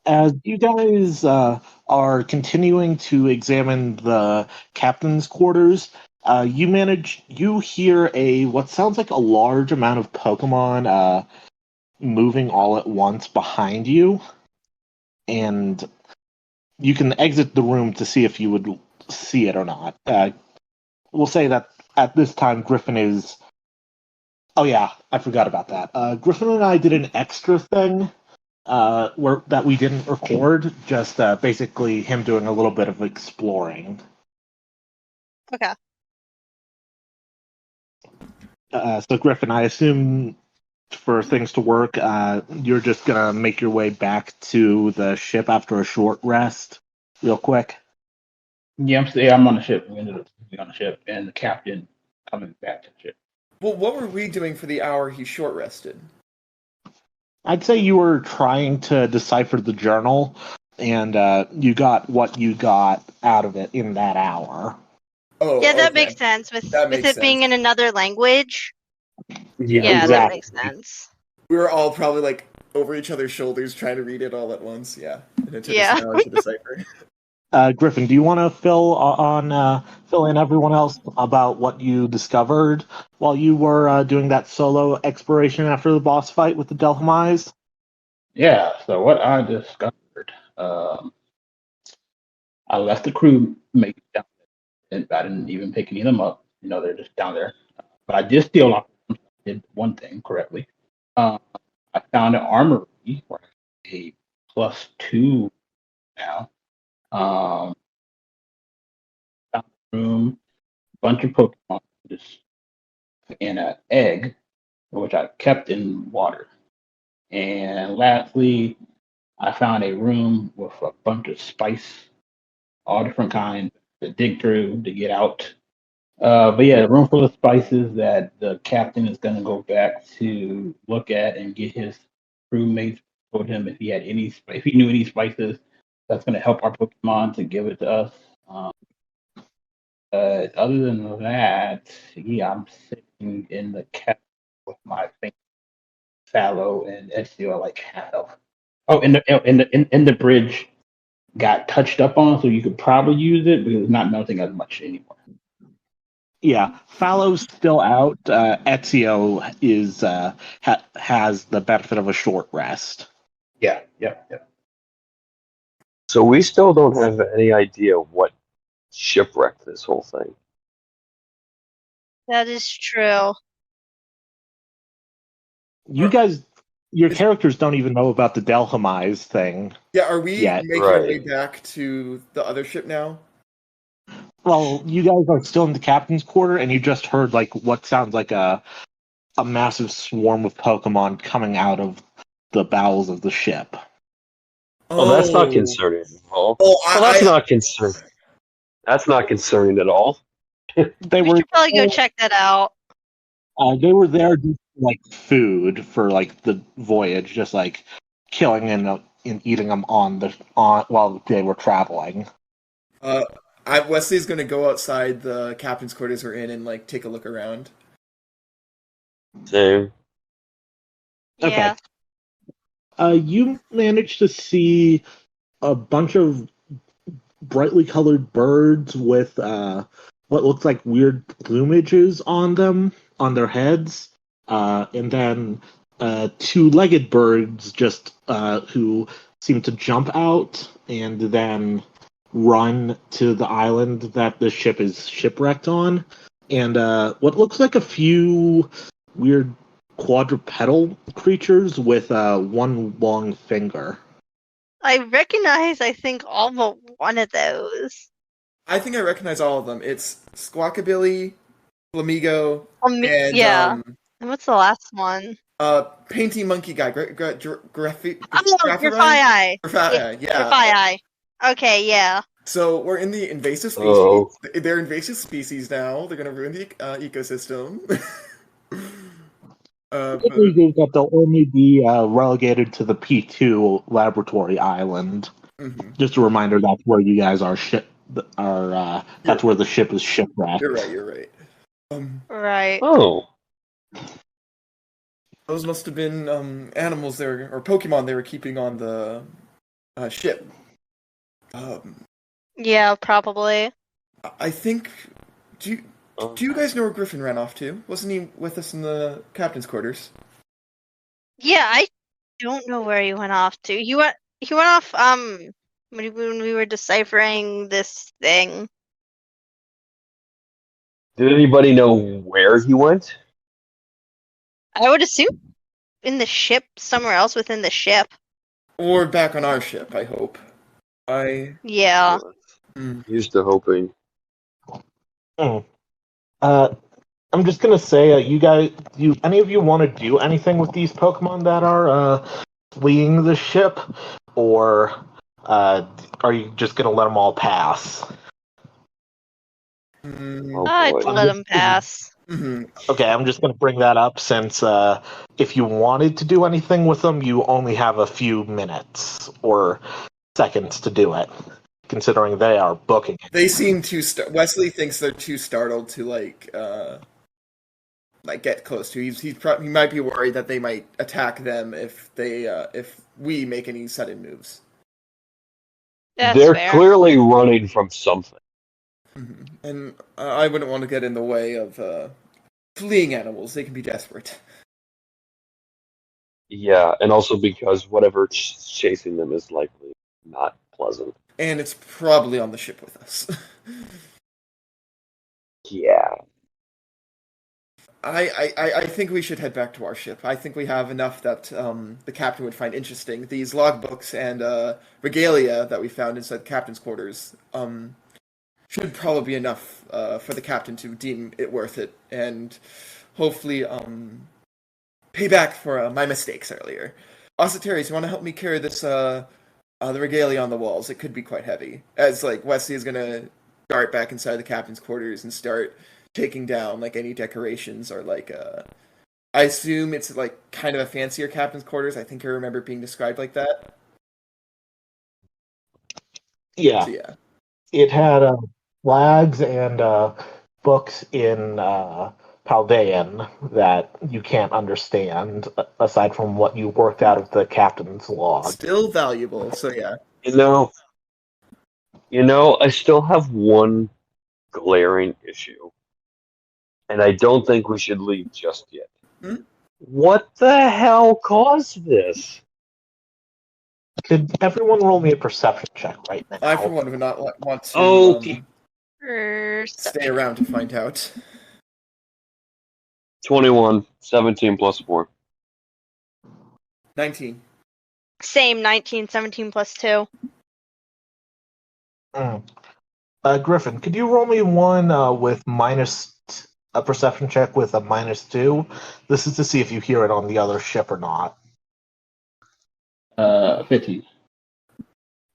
As you guys are continuing to examine the captain's quarters, you hear a what sounds like a large amount of Pokemon moving all at once behind you, and you can exit the room to see if you would see it or not. We'll say that at this time, Griffin is. Oh yeah, I forgot about that. Griffin and I did an extra thing that we didn't record. Just basically him doing a little bit of exploring. Okay. So Griffin, I assume for things to work, you're just gonna make your way back to the ship after a short rest, real quick. I'm on the ship. We ended up being on the ship, and the captain coming back to the ship. Well, what were we doing for the hour he short rested? I'd say you were trying to decipher the journal, and you got what you got out of it in that hour. Oh, Yeah, that okay. makes sense. With makes it being in another language. Yeah, exactly. that makes sense. We were all probably like over each other's shoulders trying to read it all at once. Yeah, and it took us an hour to decipher. Griffin, do you want to fill in everyone else about what you discovered while you were doing that solo exploration after the boss fight with the Dhelmise? Yeah. So what I discovered, I left the crew mate down there, and I didn't even pick any of them up. They're just down there. But I did steal off. Did one thing correctly. I found an armory where I have a +2 now. Found a room, bunch of Pokemon, just and an egg, which I kept in water. And lastly, I found a room with a bunch of spice, all different kinds, to dig through to get out. But yeah, a room full of spices that the captain is going to go back to look at and get his crewmates. Told him if he knew any spices that's going to help our Pokemon to give it to us. Other than that, yeah, I'm sitting in the cabin with my thing, Fallow and Ezio like half health. Oh, in the bridge got touched up on, so you could probably use it because it's not melting as much anymore. Yeah, Fallow's still out. Ezio has the benefit of a short rest. Yeah. So we still don't have any idea what shipwrecked this whole thing. That is true. You guys, your characters don't even know about the Dhelmise thing. Yeah, are we yet. making our way back to the other ship now? Well, you guys are still in the captain's quarter, and you just heard like what sounds like a massive swarm of Pokemon coming out of the bowels of the ship. Oh, that's not concerning at all. That's not concerning. That's not concerning at all. We should probably go check that out. They were there just like food for like the voyage, just like killing and eating them while they were traveling. Wesley's gonna go outside the captain's quarters we're in and like take a look around. Same. Okay. You managed to see a bunch of brightly colored birds with what looks like weird plumages on them, on their heads, and then two-legged birds just who seem to jump out and then run to the island that the ship is shipwrecked on, and what looks like a few weird quadrupedal creatures with one long finger. I recognize, I think, all but one of those. I think I recognize all of them. It's Squawkabilly, Flamigo, and yeah. And what's the last one? Painty Monkey Guy, Graphii. Yeah. Graphii. Okay, yeah. So we're in the invasive species. They're invasive species now. They're gonna ruin the ecosystem. That they'll only be relegated to the P2 laboratory island. Mm-hmm. Just a reminder, that's where you guys are. That's where the ship is shipwrecked. You're right. Right. Oh. Those must have been animals or Pokemon they were keeping on the ship. Yeah, probably. I think. Do you guys know where Griffin ran off to? Wasn't he with us in the captain's quarters? Yeah, I don't know where he went off to. He went off when we were deciphering this thing. Did anybody know where he went? I would assume in the ship, somewhere else within the ship. Or back on our ship, I hope. Yeah. Used to hoping. I'm just gonna say, you guys, any of you want to do anything with these Pokemon that are fleeing the ship, or are you just gonna let them all pass? Oh, I'd boy. let him pass. Okay, I'm just gonna bring that up since if you wanted to do anything with them, you only have a few minutes or seconds to do it, considering they are booking it. They seem too. Wesley thinks they're too startled to like get close to. He might be worried that they might attack them if we make any sudden moves. They're fair. clearly running from something. And I wouldn't want to get in the way of fleeing animals. They can be desperate. Yeah, and also because whatever chasing them is likely not pleasant. And it's probably on the ship with us. Yeah. I think we should head back to our ship. I think we have enough that the captain would find interesting. These logbooks and regalia that we found inside the captain's quarters should probably be enough for the captain to deem it worth it, and hopefully pay back for my mistakes earlier. Osseterius, you want to help me carry this the regalia on the walls? It could be quite heavy. As like Wesley is gonna dart back inside the captain's quarters and start taking down like any decorations or like I assume it's like kind of a fancier captain's quarters. I think I remember it being described like that. Yeah. So, yeah. It had flags and books in Paldean that you can't understand, aside from what you worked out of the captain's log. Still valuable, so yeah. You know, I still have one glaring issue. And I don't think we should leave just yet. What the hell caused this? Could everyone roll me a perception check right now? I, for one, would not want to stay around to find out. 21, 17 plus 4. 19. Same, 19, 17 plus 2. Griffin, could you roll me one with a perception check with a -2? This is to see if you hear it on the other ship or not. 15.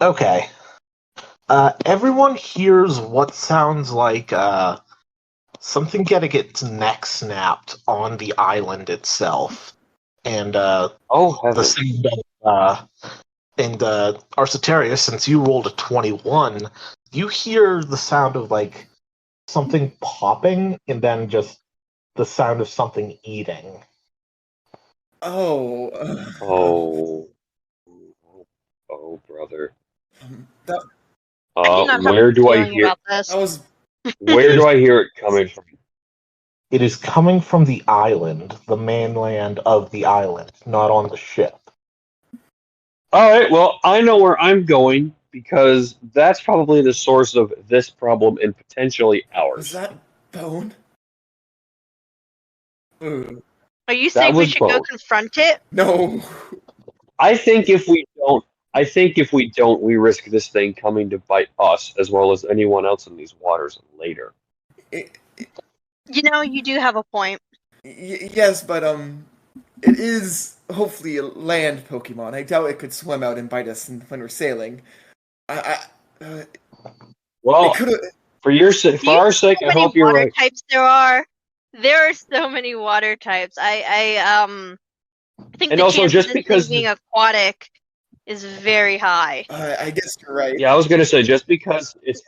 Okay. Everyone hears what sounds like something getting its neck snapped on the island itself. And the sound of Arceterius, since you rolled a 21, you hear the sound of like something popping and then just the sound of something eating. Oh, brother. Where do I hear this? Where do I hear it coming from? It is coming from the island, the mainland of the island, not on the ship. Alright, well, I know where I'm going, because that's probably the source of this problem and potentially ours. Is that Bone? Are you saying we should go confront it? No. I think if we don't, we risk this thing coming to bite us as well as anyone else in these waters later. You do have a point. Yes, but it is hopefully a land Pokemon. I doubt it could swim out and bite us when we're sailing. Well, for our sake, I hope you're right. Types there are. There are so many water types. I think the also, chances of being aquatic is very high. I guess you're right. Yeah, I was gonna say just because it's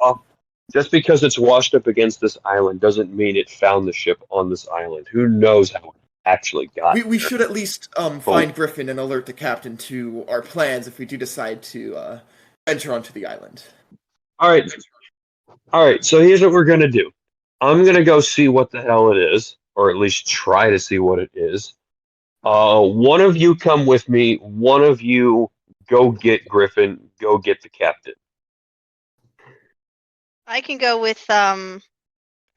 washed up against this island doesn't mean it found the ship on this island. Who knows how? actually got We here. should at least find Griffin and alert the captain to our plans if we do decide to venture onto the island. All right. So here's what we're gonna do. I'm gonna go see what the hell it is, or at least try to see what it is. One of you come with me. One of you go get Griffin. Go get the captain. I can go with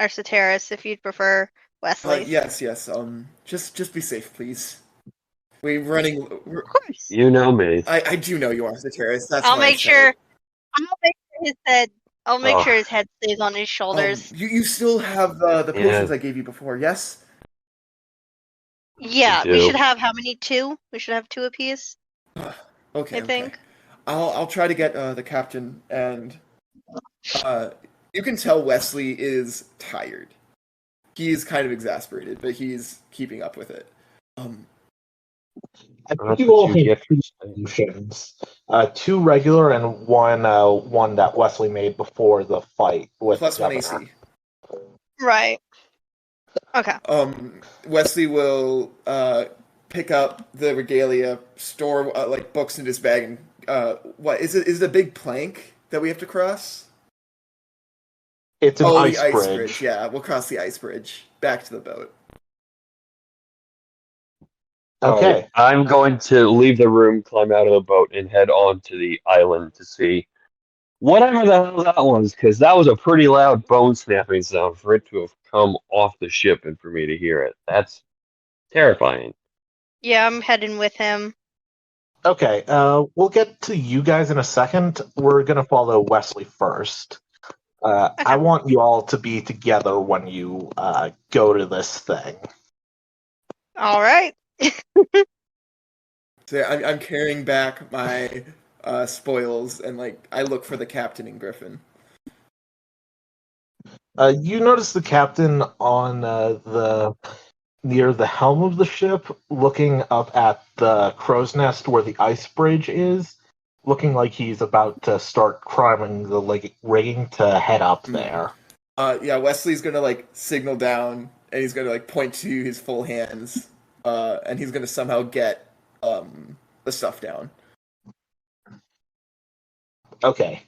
Arceteris if you'd prefer, Wesley. Yes. Just be safe, please. Of course. You know me. I do know you are the terrorist. That's I'll why I make said sure. it. I'll make sure his head stays on his shoulders. You still have the Yeah. potions I gave you before, yes? Yeah, I we do. should have how many? 2? We should have 2 apiece. Okay. I think. I'll try to get the captain, and you can tell Wesley is tired. He's kind of exasperated, but he's keeping up with it. I That's think you what all you had get. 2 potions. 2 regular and one that Wesley made before the fight with Plus 1 Governor. AC. Right. Okay. Wesley will pick up the regalia, store like books in his bag, and what is it? Is it a big plank that we have to cross? It's an the ice ice bridge. bridge. Yeah, we'll cross the ice bridge back to the boat. Okay. I'm going to leave the room, climb out of the boat, and head on to the island to see whatever the hell that was, because that was a pretty loud bone snapping sound for it to have come off the ship and for me to hear it. That's terrifying. Yeah, I'm heading with him. Okay, we'll get to you guys in a second. We're going to follow Wesley first. I want you all to be together when you go to this thing. All right. So I'm carrying back my spoils, and I look for the captain and Griffin. You notice the captain on near the helm of the ship, looking up at the crow's nest where the ice bridge is, looking like he's about to start climbing the rigging to head up there. Yeah, Wesley's gonna signal down, and he's gonna point to his full hands, and he's gonna somehow get the stuff down. Okay.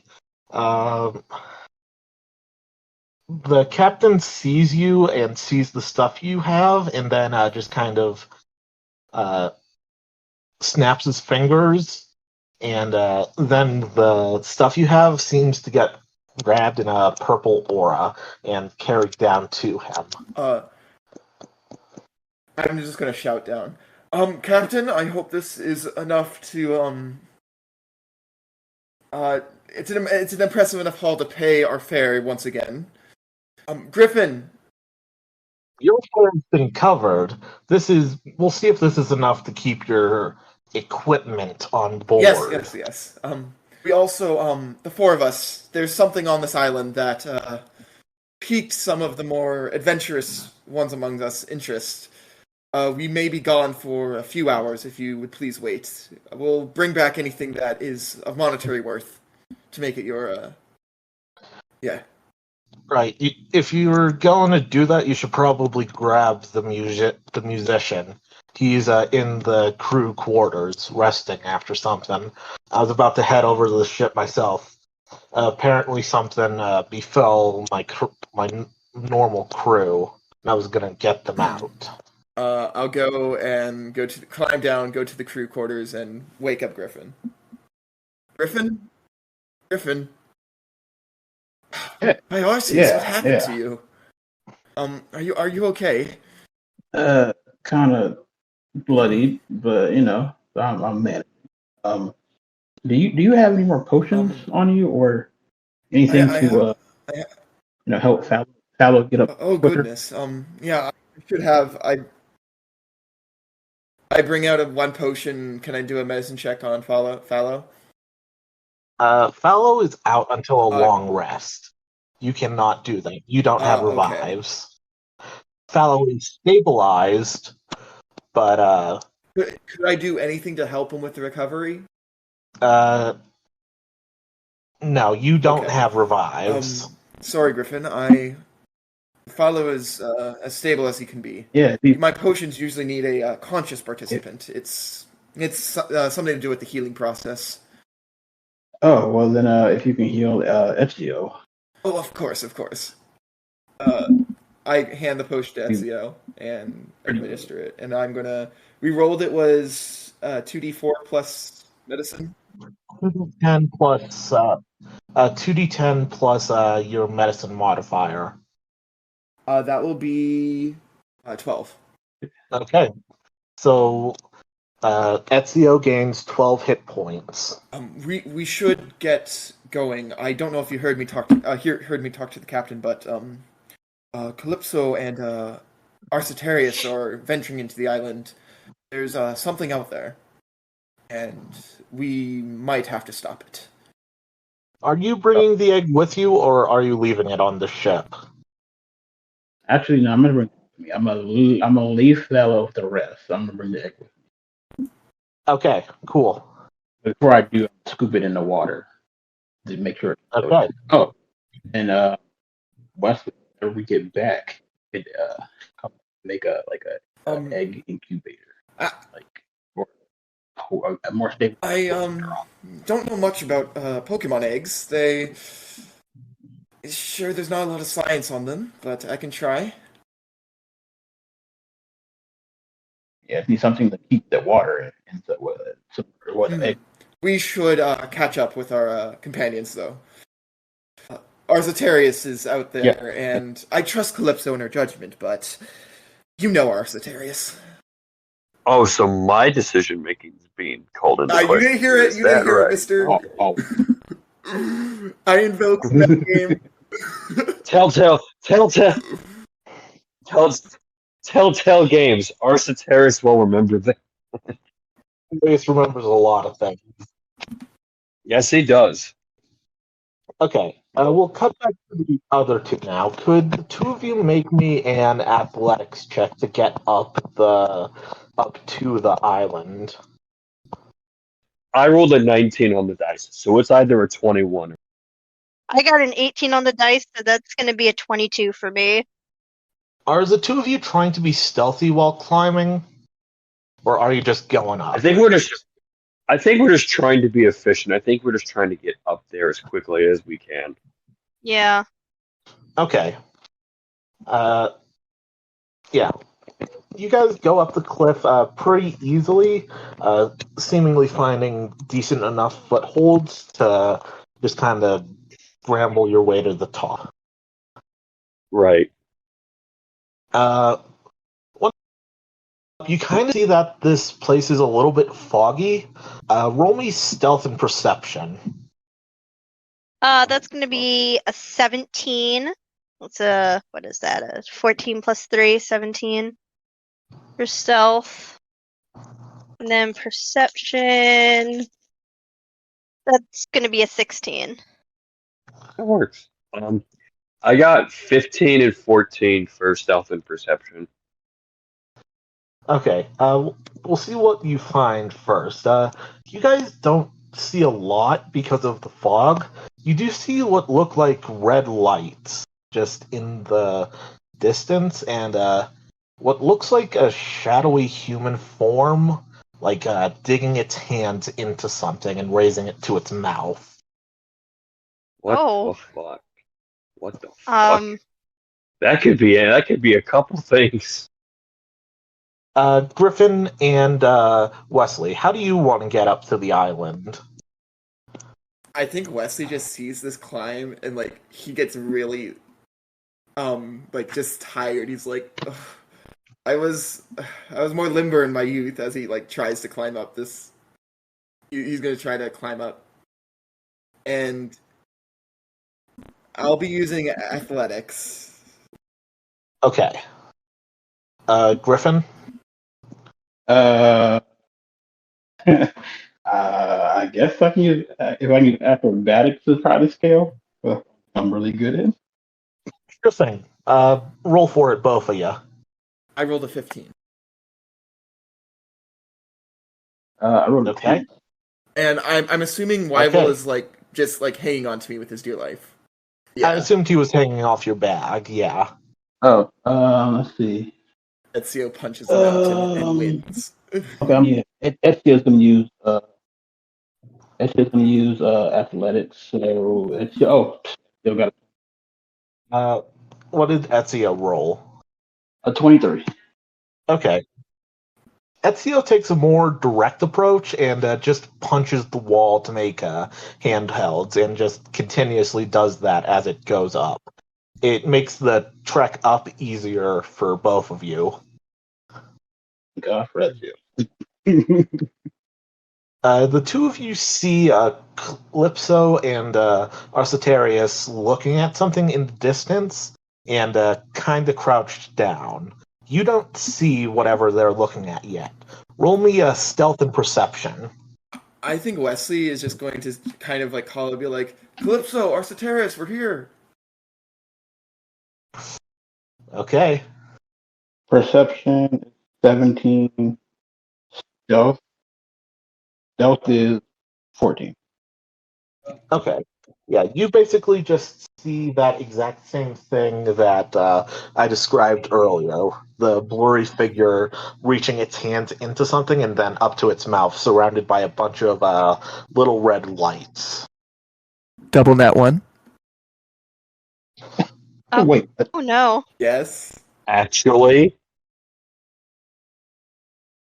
The captain sees you and sees the stuff you have, and then just kind of snaps his fingers, and then the stuff you have seems to get grabbed in a purple aura and carried down to him. I'm just gonna shout down, Captain, I hope this is enough to it's an impressive enough haul to pay our fare once again. Griffin, Your fare's been covered. We'll see if this is enough to keep your equipment on board. Yes. We also, the 4 of us, there's something on this island that piqued some of the more adventurous ones among us interest. We may be gone for a few hours if you would please wait. We'll bring back anything that is of monetary worth to make it your, yeah. Right. If you're going to do that, you should probably grab the musician. He's in the crew quarters, resting after something. I was about to head over to the ship myself. Apparently, something befell my normal crew, and I was going to get them out. I'll go and climb down, go to the crew quarters, and wake up Griffin. Griffin. Hi, Arceus, what happened to you? Are you okay? Kind of bloodied, but I'm mad. Do you have any more potions on you, or anything to help Fallow get up oh quicker? Goodness. Yeah, I should have. I bring out 1 potion. Can I do a medicine check on Fallow? Fallow is out until a long rest. You cannot do that. You don't have revives. Okay. Fallow is stabilized, but could I do anything to help him with the recovery? No, you don't have revives. Sorry, Griffin. I Follow is as stable as he can be. Yeah. My potions usually need a conscious participant. It's something to do with the healing process. Oh, well then, if you can heal Ezio. Oh, of course. I hand the potion to Ezio and administer it, and I'm gonna. We rolled it was 2d4 plus medicine. 2d10 plus 2d10 plus your medicine modifier. That will be 12. Okay, so Ezio gains 12 hit points. We should get going. I don't know if you heard me talk. Heard me talk to the captain, but Calypso and Arcitarius are venturing into the island. There's something out there, and we might have to stop it. Are you bringing the egg with you, or are you leaving it on the ship? Actually, no, I'm gonna bring. I'm gonna leave Fellow with the rest. I'm gonna bring the egg with me. Okay, cool. Before I do, scoop it in the water to make sure. Okay. Oh, and Wesley, whenever we get back, it make a egg incubator, like for a more stable. I don't know much about Pokemon eggs. Sure, there's not a lot of science on them, but I can try. Yeah, it needs something to keep the water in. So what egg? We should catch up with our companions, though. Arcitarius is out there, and I trust Calypso in her judgment, but you know Arcitarius. Oh, so my decision making is being called into question. You didn't hear it. You didn't hear it, Mister. I invoke that game. Telltale Games. Arcitarius will remember that. He always remembers a lot of things. Yes, he does. Okay, we'll cut back to the other two now. Could the two of you make me an athletics check to get up to the island? I rolled a 19 on the dice, so it's either a 21 or... I got an 18 on the dice, so that's going to be a 22 for me. Are the two of you trying to be stealthy while climbing? Or are you just going up? I think we're just trying to be efficient. I think we're just trying to get up there as quickly as we can. Yeah. Okay. Yeah. You guys go up the cliff pretty easily, seemingly finding decent enough footholds to just kind of scramble your way to the top. Right. You kind of see that this place is a little bit foggy. Roll me stealth and perception. That's going to be a 17. It's what is that? A 14 plus 3, 17 for stealth. And then perception, that's going to be a 16. That works. I got 15 and 14 for stealth and perception. Okay, we'll see what you find first. You guys don't see a lot because of the fog. You do see what look like red lights just in the distance, and what looks like a shadowy human form, like digging its hands into something and raising it to its mouth. What Oh. the fuck? What the fuck? That could be a couple things. Griffin and Wesley, how do you want to get up to the island? I think Wesley just sees this climb and like he gets really like just tired. He's like, ugh. I was more limber in my youth as he like tries to climb up this. He's gonna try to climb up, and I'll be using athletics. Okay. Griffin? I guess I can use if I can use acrobatics to try to scale. Well, I'm really good at. Sure thing. Roll for it, both of you. I rolled a 15. I rolled a Okay. 10. And I'm assuming Wyvil is like just like hanging on to me with his dear life. I assumed he was hanging off your bag, yeah. Oh, let's see. Ezio punches the mountain and Um, wins. Okay, Ezio's gonna use athletics. So Ezio, still got What did Ezio roll? a 23. Okay. Ezio takes a more direct approach and just punches the wall to make handhelds and just continuously does that as it goes up. It makes the trek up easier for both of you. God for Ezio. The two of you see Calypso and Arcetarius looking at something in the distance and kind of crouched down. You don't see whatever they're looking at yet. Roll me a stealth and perception. I think Wesley is just going to kind of like call and be like, Calypso, Arcetarius, we're here. Okay. Perception 17. Stealth is 14. Okay. Yeah, you basically just see that exact same thing that I described earlier. The blurry figure reaching its hands into something and then up to its mouth, surrounded by a bunch of little red lights. Double net one. Oh. Wait, Oh no. Yes. Actually,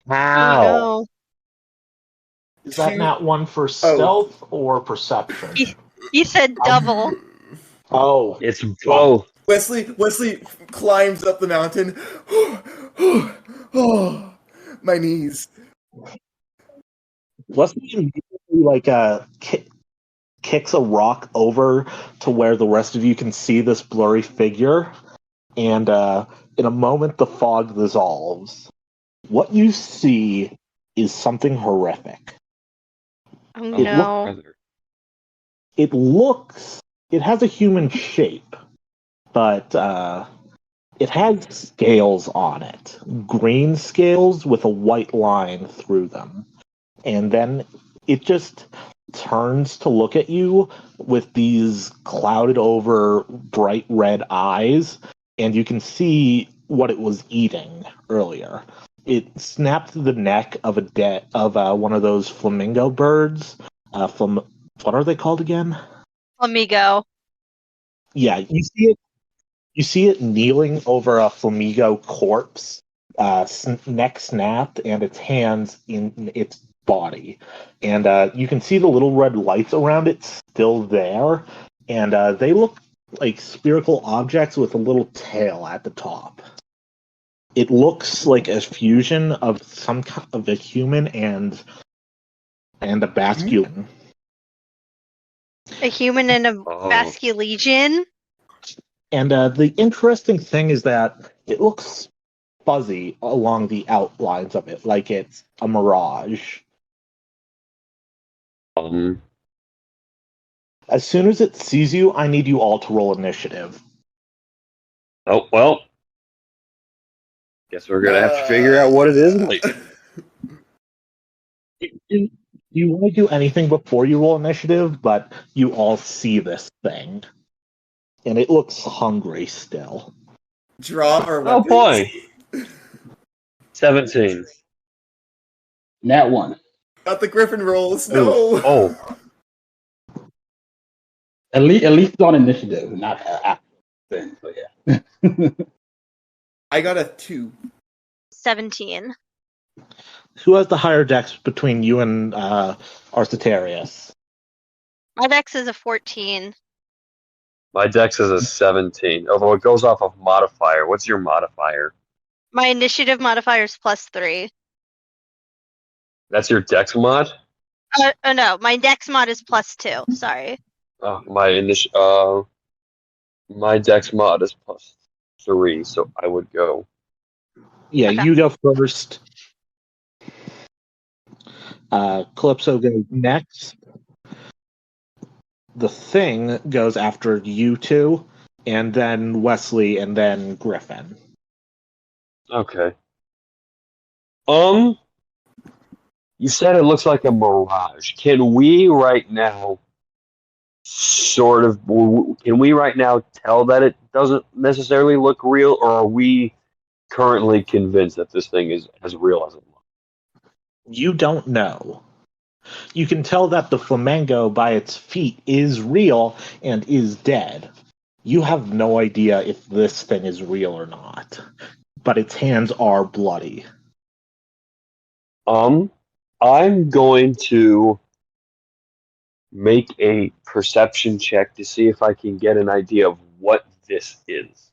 Oh how? no. Is that not one for stealth or perception? He said double. Oh, It's both. Wesley climbs up the mountain. Oh, my knees. Wesley immediately kicks a rock over to where the rest of you can see this blurry figure, and in a moment the fog dissolves. What you see is something horrific. Oh It no. It has a human shape, but it has scales on it. Green scales with a white line through them. And then it just turns to look at you with these clouded over bright red eyes, and you can see what it was eating earlier. It snapped the neck of one of those flamingo birds. What are they called again? Flamigo. Yeah, you see it kneeling over a flamingo corpse, neck snapped, and its hands in its body. And you can see the little red lights around it still there, and they look like spherical objects with a little tail at the top. It looks like a fusion of some kind of a human and a basculin. A human and a Oh. Basculegion. And the interesting thing is that it looks fuzzy along the outlines of it, like it's a mirage. As soon as it sees you, I need you all to roll initiative. Oh, well. Guess we're going to have to figure out what it is later. Do you want to do anything before you roll initiative? But you all see this thing. And it looks hungry still. Draw our Oh, weapons. boy. 17. Nat 1. Not the Griffin rolls. No. Oh. At least it's on initiative, not after thing. So yeah. I got a 2. 17. Who has the higher dex between you and Arcetarius? My dex is a 14. My dex is a 17, although it goes off of modifier. What's your modifier? My initiative modifier is +3. That's your dex mod? Oh no, my dex mod is +2. Sorry. Oh, my dex mod is +3, so I would go. Yeah, Okay. you go first. Calypso goes next. The thing goes after you two, and then Wesley, and then Griffin. Okay. You said it looks like a mirage. Can we right now sort of, can we right now tell that it doesn't necessarily look real, or are we currently convinced that this thing is as real as it looks? You don't know. You can tell that the flamingo by its feet is real and is dead. You have no idea if this thing is real or not, but its hands are bloody. I'm going to make a perception check to see if I can get an idea of what this is.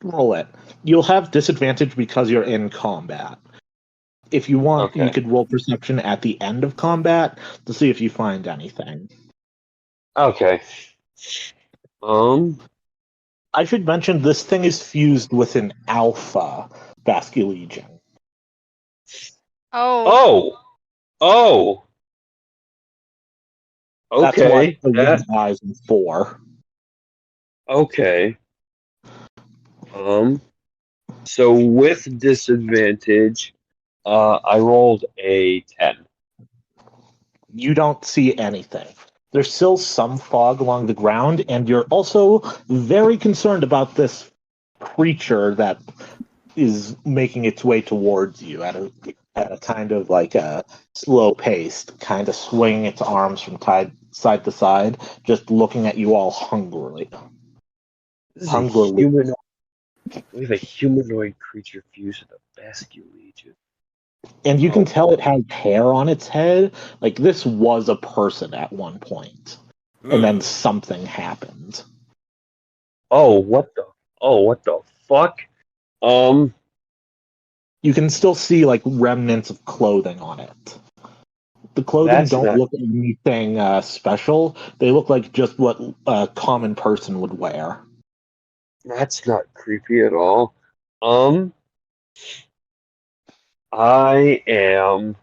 Roll it. You'll have disadvantage because you're in combat. If you want, you Okay. could roll perception at the end of combat to see if you find anything. Okay. I should mention this thing is fused with an alpha Vasculegion. Oh. Oh. That's why Okay. the one eyes and 4. Okay. So with disadvantage, I rolled a 10. You don't see anything. There's still some fog along the ground, and you're also very concerned about this creature that is making its way towards you at a kind of like a slow pace, kind of swinging its arms from side to side, just looking at you all hungrily. This is Hungrily. we have a humanoid creature fused with a Vasculegion. And you can tell it has hair on its head. Like this was a person at one point. And then something happened. What the fuck? You can still see like remnants of clothing on it. The clothing That's don't not- look anything special. They look like just what a common person would wear. That's not creepy at all. I am.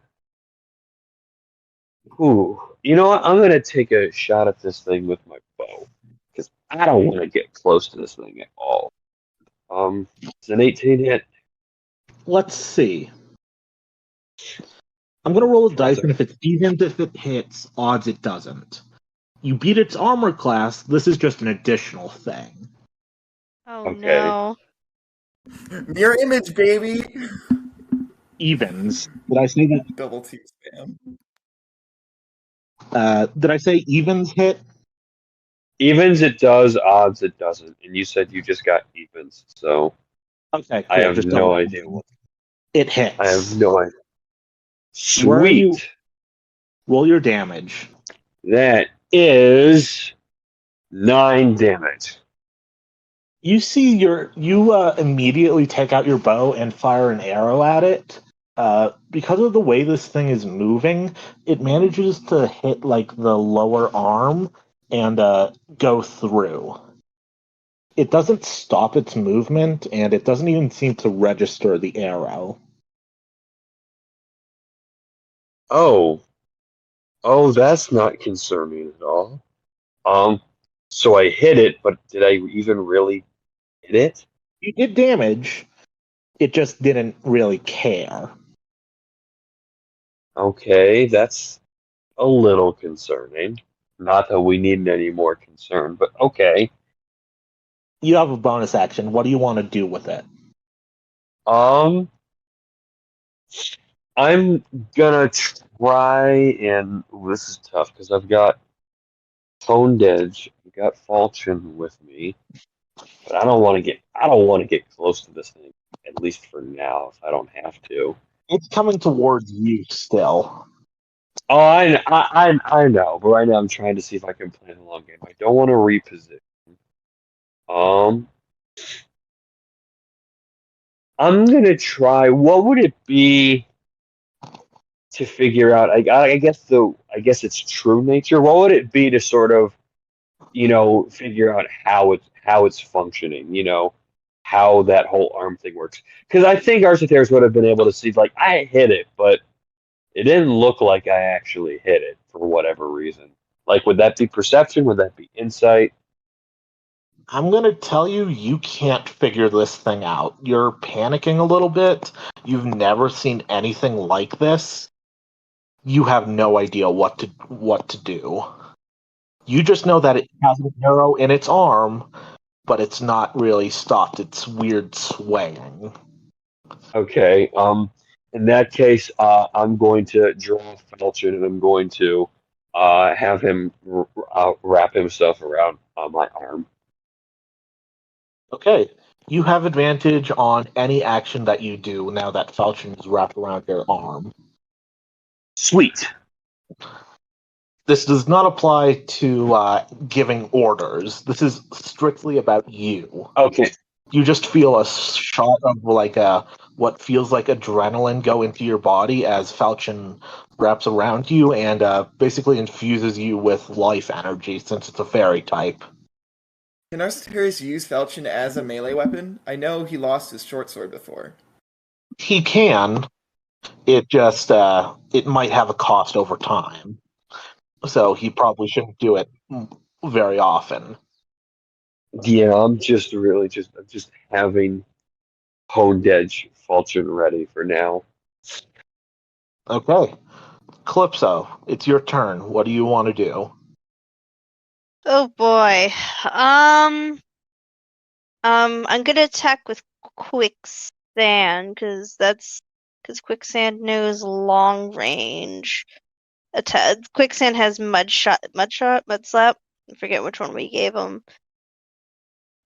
Ooh, you know what? I'm gonna take a shot at this thing with my bow because I don't want to get close to this thing at all. It's an 18 hit. Let's see. I'm gonna roll a dice, and if it's even, if it hits, odds it doesn't. You beat its armor class. This is just an additional thing. Oh Okay. no. Mirror image, baby. Evens. Did I say that? Double T spam. Did I say evens hit? Evens it does, odds it doesn't. And you said you just got evens, so Okay, cool. I have just no double- idea what. It hits. I have no idea. Where are you- Sweet. Roll your damage. That is 9 damage. You see you immediately take out your bow and fire an arrow at it. Because of the way this thing is moving, it manages to hit like the lower arm and go through. It doesn't stop its movement, and it doesn't even seem to register the arrow. Oh, that's not concerning at all. So I hit it, but did I even really hit it? You did damage. It just didn't really care. Okay, that's a little concerning. Not that we need any more concern, but okay. You have a bonus action. What do you want to do with it? I'm gonna try and this is tough because I've got Honed Edge, I've got Falchion with me, but I don't want to get close to this thing, at least for now, if I don't have to. It's coming towards you still. Oh, I know, but right now I'm trying to see if I can play the long game. I don't want to reposition. I'm gonna try. What would it be to figure out? I guess it's true nature. What would it be to sort of, figure out how it's functioning? How that whole arm thing works. Because I think Arceteris would have been able to see, like, I hit it, but it didn't look like I actually hit it for whatever reason. Like, would that be perception? Would that be insight? I'm going to tell you, you can't figure this thing out. You're panicking a little bit. You've never seen anything like this. You have no idea what to do. You just know that it has an arrow in its arm, but it's not really stopped its weird swaying. Okay. In that case, I'm going to draw Felchin and I'm going to have him wrap himself around my arm. Okay. You have advantage on any action that you do now that Falchion is wrapped around your arm. Sweet. This does not apply to giving orders. This is strictly about you. Okay. You just feel a shot of what feels like adrenaline go into your body as Falchion wraps around you and basically infuses you with life energy since it's a fairy type. Can our Sagittarius use Falchion as a melee weapon? I know he lost his short sword before. He can. It just it might have a cost over time. So he probably shouldn't do it very often. Yeah, I'm just really just having Honed Edge Falchion ready for now. Okay. Calypso, it's your turn. What do you want to do? Oh boy. I'm gonna attack with quicksand because quicksand knows long range attack. Quicksand has mud slap. I forget which one we gave him,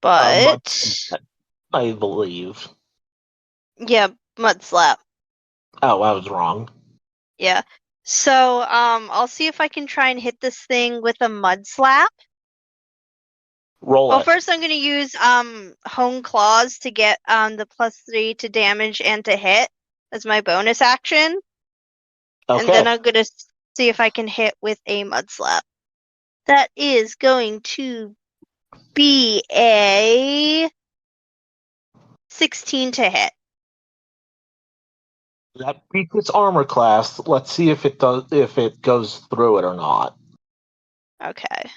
but I believe. yeah, mud slap. Oh, I was wrong. Yeah. So I'll see if I can try and hit this thing with a mud slap. Roll Well, it. first I'm going to use Hone Claws to get the +3 to damage and to hit as my bonus action. Okay. And then I'm going to see if I can hit with a Mud Slap. That is going to be a 16 to hit. That beats its armor class. Let's see if it goes through it or not. Okay.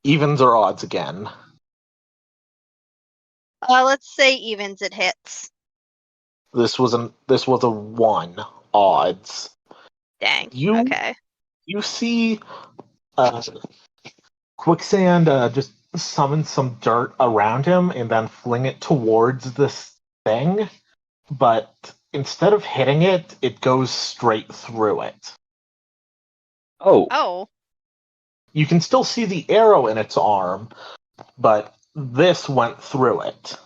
Evens or odds again. Let's say evens, it hits. This was a 1 odds. Dang. You Okay. you see Quicksand just summon some dirt around him and then fling it towards this thing, but instead of hitting it, it goes straight through it. Oh. You can still see the arrow in its arm, but this went through it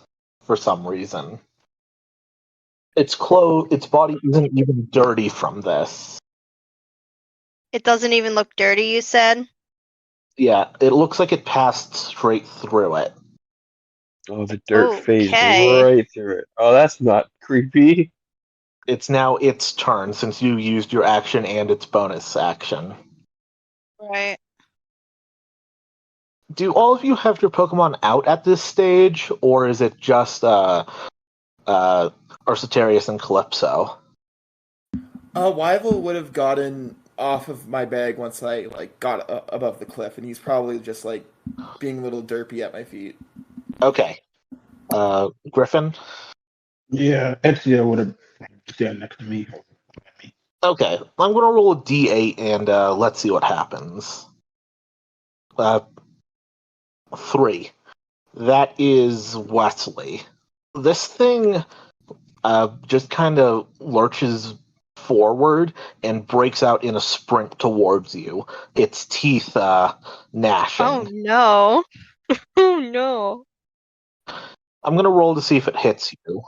for some reason. Its body isn't even dirty from this. It doesn't even look dirty, you said? Yeah, it looks like it passed straight through it. Oh, the dirt phased Okay. right through it. Oh, that's not creepy. It's now its turn since you used your action and its bonus action. Right. Do all of you have your Pokemon out at this stage, or is it just Arcetarius and Calypso? Wyvil would have gotten off of my bag once I got above the cliff, and he's probably just being a little derpy at my feet. Okay. Griffin? Yeah, Ezio would have stand next to me. Okay. I'm going to roll a d8 and let's see what happens. 3. That is Wesley. This thing just kind of lurches forward and breaks out in a sprint towards you, its teeth gnashing. Oh no. Oh no. I'm going to roll to see if it hits you.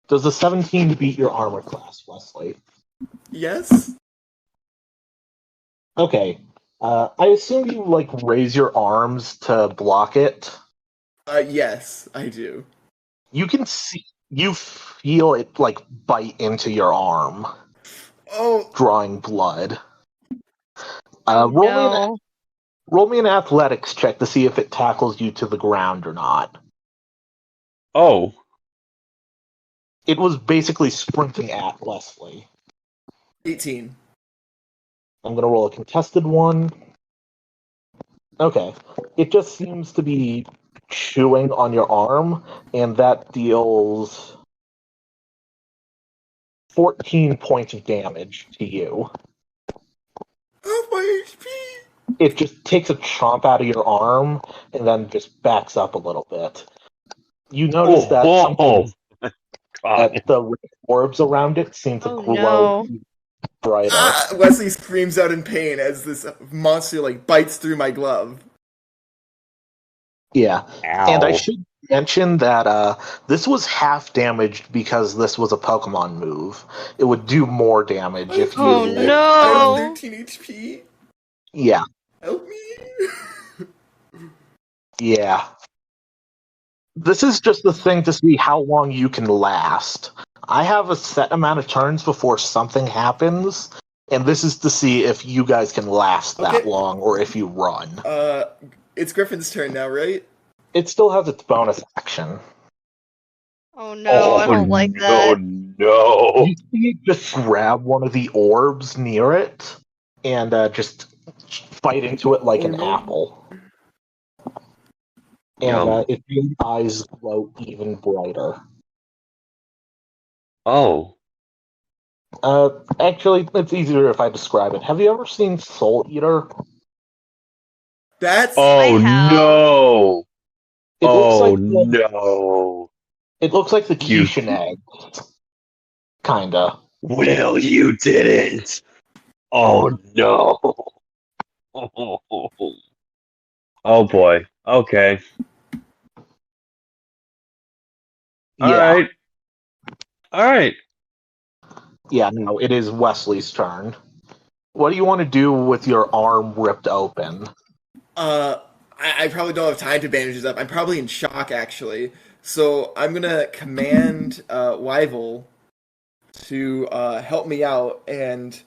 Does the 17 beat your armor class, Wesley? Yes? Okay. I assume you raise your arms to block it. Yes, I do. You can see, you feel it bite into your arm, Oh, drawing blood. No. Roll me an athletics check to see if it tackles you to the ground or not. Oh, It was basically sprinting at Wesley. 18. I'm going to roll a contested one. Okay. It just seems to be chewing on your arm, and that deals 14 points of damage to you. Oh, my HP! it just takes a chomp out of your arm and then just backs up a little bit. You notice that something God. that the orbs around it seem to Oh glow no. brighter. Wesley screams out in pain as this monster like bites through my glove. Yeah. Ow. And I should mention that this was half damaged because this was a Pokemon move. It would do more damage if you... Oh I no. have 13 HP. Yeah. Help me. Yeah. This is just the thing to see how long you can last. I have a set amount of turns before something happens, and this is to see if you guys can last that Okay. long or if you run. It's Griffin's turn now, right? It still has its bonus action. Oh no, I don't like no, that. no. You see it just grab one of the orbs near it and just bite into it like Oh, an no. apple. Yum. And its eyes glow even brighter. Oh. Actually, it's easier if I describe it. Have you ever seen Soul Eater? That's Oh have. no. It Oh looks like no. it looks like the You- Kishin egg, kinda. Well, you didn't. Oh no. Oh boy. Okay. All Yeah, right. All right. yeah. No, it is Wesley's turn. What do you want to do with your arm ripped open? I probably don't have time to bandage this up. I'm probably in shock, actually. So I'm gonna command Wyvil to help me out, and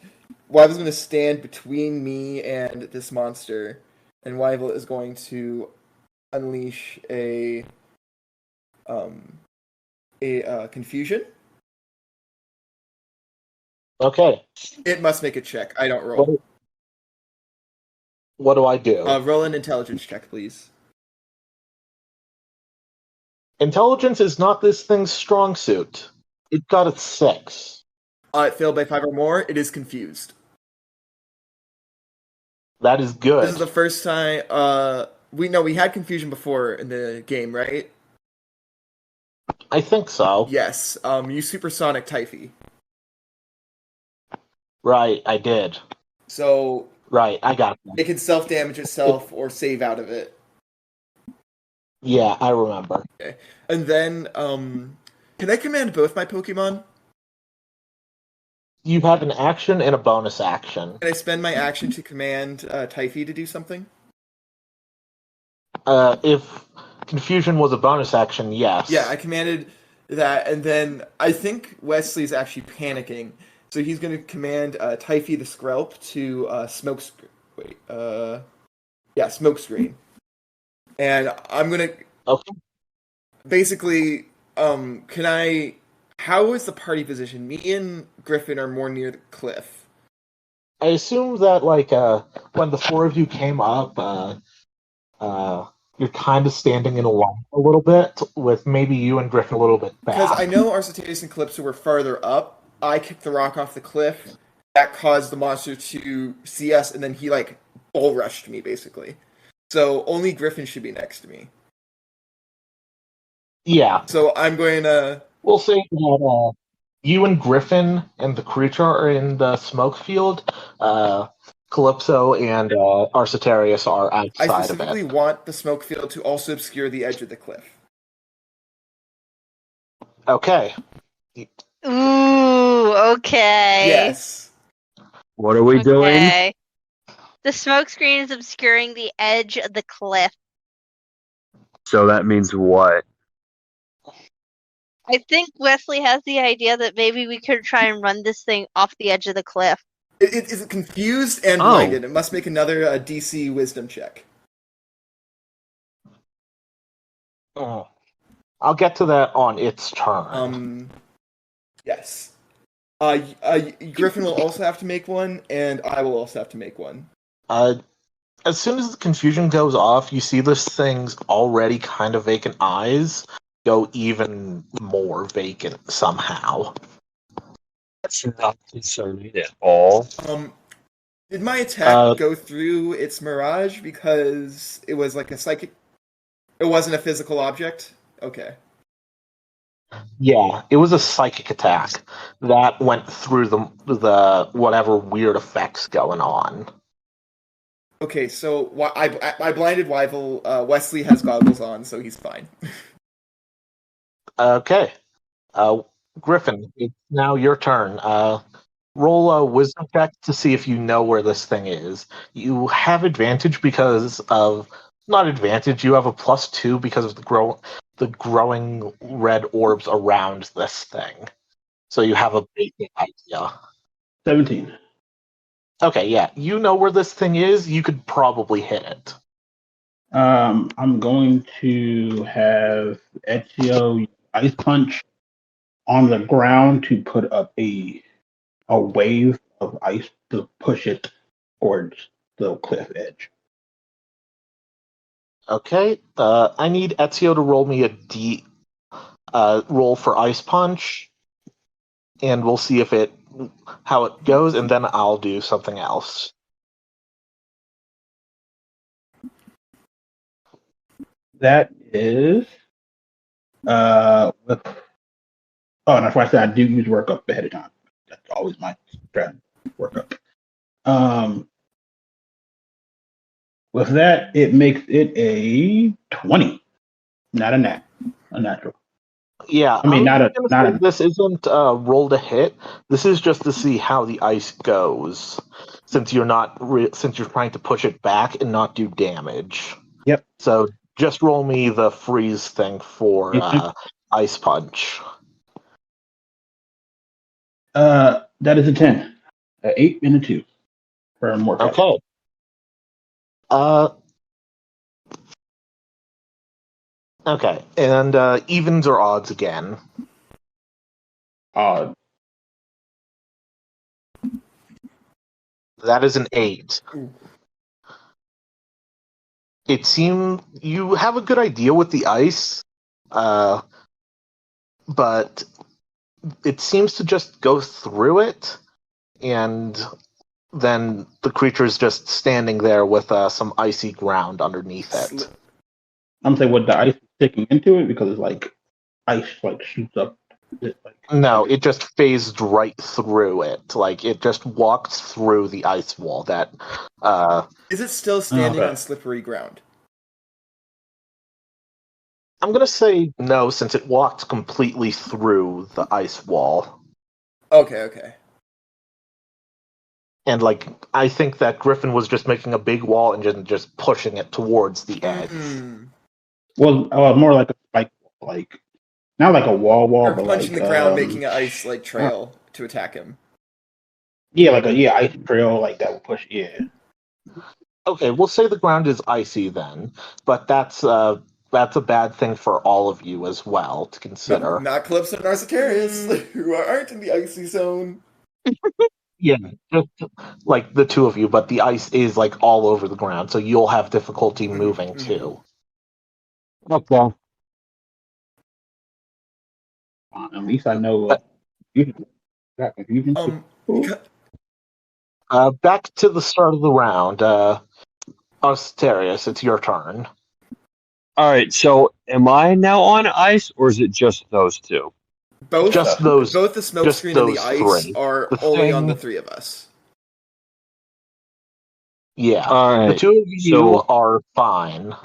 Wyvil's gonna stand between me and this monster, and Wyvil is going to unleash a confusion. Okay. It must make a check. I don't roll. What do I do? Roll an intelligence check, please. Intelligence is not this thing's strong suit. It got a 6. It failed by 5 or more. It is confused. That is good. This is the first time. We had confusion before in the game, right? I think so. Yes. You supersonic Typhy. Right, I did. So Right, I got that. it can self-damage itself or save out of it. Yeah, I remember. Okay. And then, can I command both my Pokemon? You have an action and a bonus action. Can I spend my action to command Typhy to do something? If confusion was a bonus action, yes. Yeah, I commanded that, and then I think Wesley's actually panicking, so he's going to command Typhy the Skrelp to Smokescreen. And I'm going to... Okay. Basically, how is the party position? Me and Griffin are more near the cliff. I assume that, when the four of you came up, you're kind of standing in a line a little bit, with maybe you and Griffin a little bit back. Because I know Arcetarius and Calypso were farther up. I kicked the rock off the cliff. That caused the monster to see us, and then he, bull rushed me, basically. So only Griffin should be next to me. Yeah. So I'm going to... We'll say that you and Griffin and the creature are in the smoke field. Calypso and Arcetarius are I outside of it. specifically want the smoke field to also obscure the edge of the cliff. Okay. Ooh, okay. Yes. What are we doing? Okay. The smoke screen is obscuring the edge of the cliff. So that means what? I think Wesley has the idea that maybe we could try and run this thing off the edge of the cliff. It is confused and blinded. It must make another DC Wisdom check. I'll get to that on its turn. Yes. Griffin will also have to make one, and I will also have to make one. As soon as the confusion goes off, you see this thing's already kind of vacant eyes go even more vacant somehow. That's not concerning at all. Did my attack go through its mirage because it was like a psychic? It wasn't a physical object? Okay. Yeah, it was a psychic attack that went through the whatever weird effects going on. Okay, so I blinded Wyvil. Wesley has goggles on, so he's fine. Okay. Griffin, it's now your turn. Roll a wisdom check to see if you know where this thing is. You have advantage because of not advantage. You have a +2 because of the growing red orbs around this thing. So you have a basic idea. 17. Okay, yeah, you know where this thing is. You could probably hit it. I'm going to have Ezio Ice Punch on the ground to put up a wave of ice to push it towards the cliff edge. Okay, I need Ezio to roll me a roll for Ice Punch, and we'll see how it goes, and then I'll do something else. That is with and that's why I said I do use workup ahead of time. That's always my strategy, workup. With that, it makes it a 20, not a natural. Yeah, I mean, this isn't roll to hit. This is just to see how the ice goes, since you're since you're trying to push it back and not do damage. Yep. So just roll me the freeze thing for Ice Punch. That is a 10, an 8 and a 2 for more. Okay. Okay, and evens or odds again. Odd. That is an 8. It seems you have a good idea with the ice, but it seems to just go through it, and then the creature's just standing there with some icy ground underneath it. I'm saying with the ice sticking into it because it's like ice shoots up. No, it just phased right through it. Like it just walked through the ice wall. Is it still standing on slippery ground? I'm gonna say no, since it walked completely through the ice wall. Okay. And I think that Griffin was just making a big wall and just pushing it towards the edge. Well, more like a spike, not like a wall, or but punching the ground, making an ice trail to attack him. Yeah, ice trail that will push. Yeah. Okay, we'll say the ground is icy then, but that's a bad thing for all of you as well to consider. Not Calypso and Narcisarius, who aren't in the icy zone. Yeah, just like the two of you, but the ice is all over the ground, so you'll have difficulty moving too. Okay. At least I know. Back to the start of the round. Asterius, it's your turn. All right. So, am I now on ice, or is it just those two? Both the smoke screen and the ice are only on the three of us. Yeah. All right. The two of you are fine.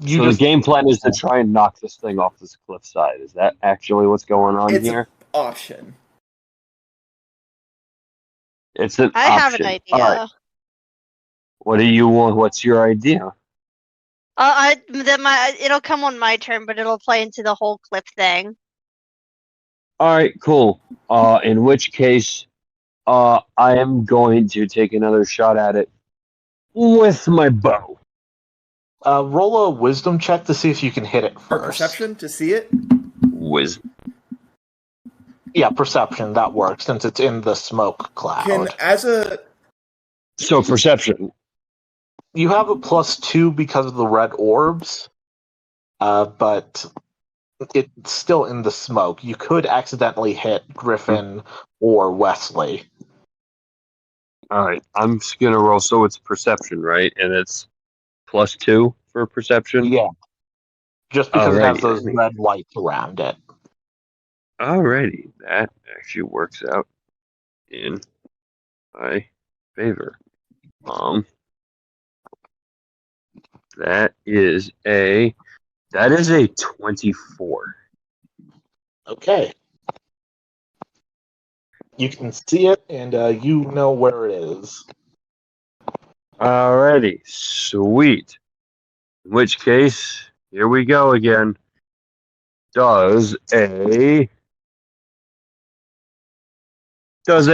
The game plan is to try and knock this thing off this cliffside. Is that actually what's going on here? It's an option. It's an option. I have an idea. Right. What do you want? What's your idea? It'll come on my turn, but it'll play into the whole cliff thing. All right, cool. In which case, I am going to take another shot at it with my bow. Roll a wisdom check to see if you can hit it first. Or perception to see it? Wisdom. Yeah, perception, that works, since it's in the smoke cloud. So perception. You have a +2 because of the red orbs, but it's still in the smoke. You could accidentally hit Griffin or Wesley. All right, I'm just gonna roll. So it's perception, right? And it's +2 for perception. Yeah. Just because it has Alrighty, those then. red lights around it. Alrighty, that actually works out in my favor. That is a 24. Okay. You can see it, and you know where it is. Alrighty, sweet. In which case, here we go again. Does a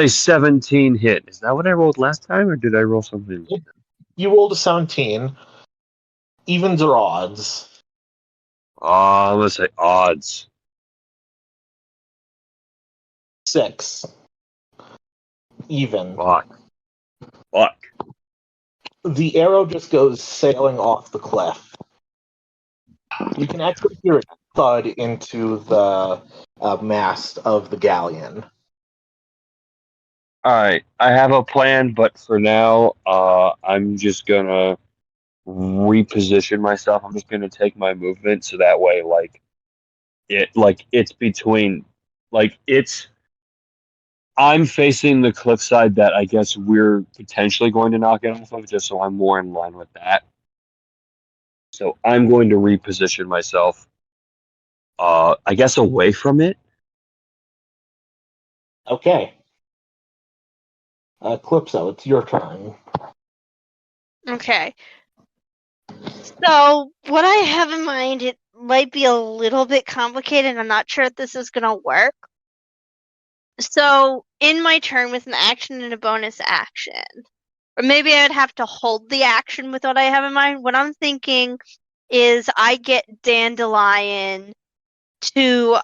17 hit? Is that what I rolled last time, or did I roll something? You rolled a 17. Evens or odds? I'm gonna say odds. 6. Even. Fuck. The arrow just goes sailing off the cliff. You can actually hear it thud into the mast of the galleon. Alright, I have a plan, but for now, I'm just gonna reposition myself. I'm just gonna take my movement so that way, it's between, I'm facing the cliffside that I guess we're potentially going to knock it off of, just so I'm more in line with that. So I'm going to reposition myself, I guess, away from it. Okay. Calypso, it's your turn. Okay. So what I have in mind, it might be a little bit complicated. I'm not sure if this is gonna work. So in my turn with an action and a bonus action, or maybe I would have to hold the action with what I have in mind. What I'm thinking is I get Dandelion to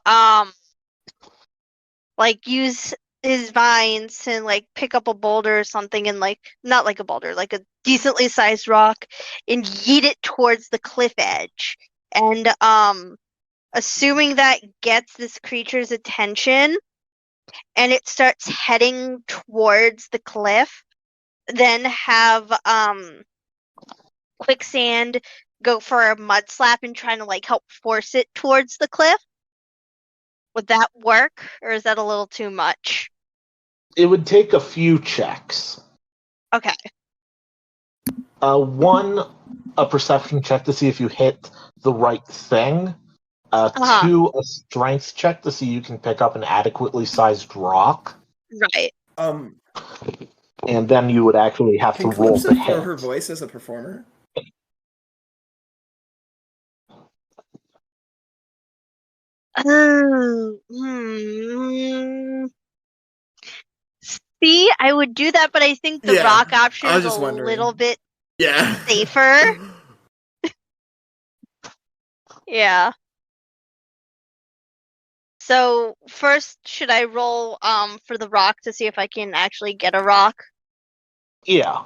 use his vines and pick up a boulder or something, and not like a boulder, like a decently sized rock, and yeet it towards the cliff edge. And assuming that gets this creature's attention and it starts heading towards the cliff, then have Quicksand go for a mud slap and trying to help force it towards the cliff. Would that work, or is that a little too much? It would take a few checks. Okay. One, a perception check to see if you hit the right thing. Two, a strength check to see you can pick up an adequately sized rock. Right. And then you would actually have to Can roll Calypso to throw hit. her voice as a performer? See, I would do that, but I think the rock option is a little bit safer. Yeah. So first, should I roll for the rock to see if I can actually get a rock? Yeah.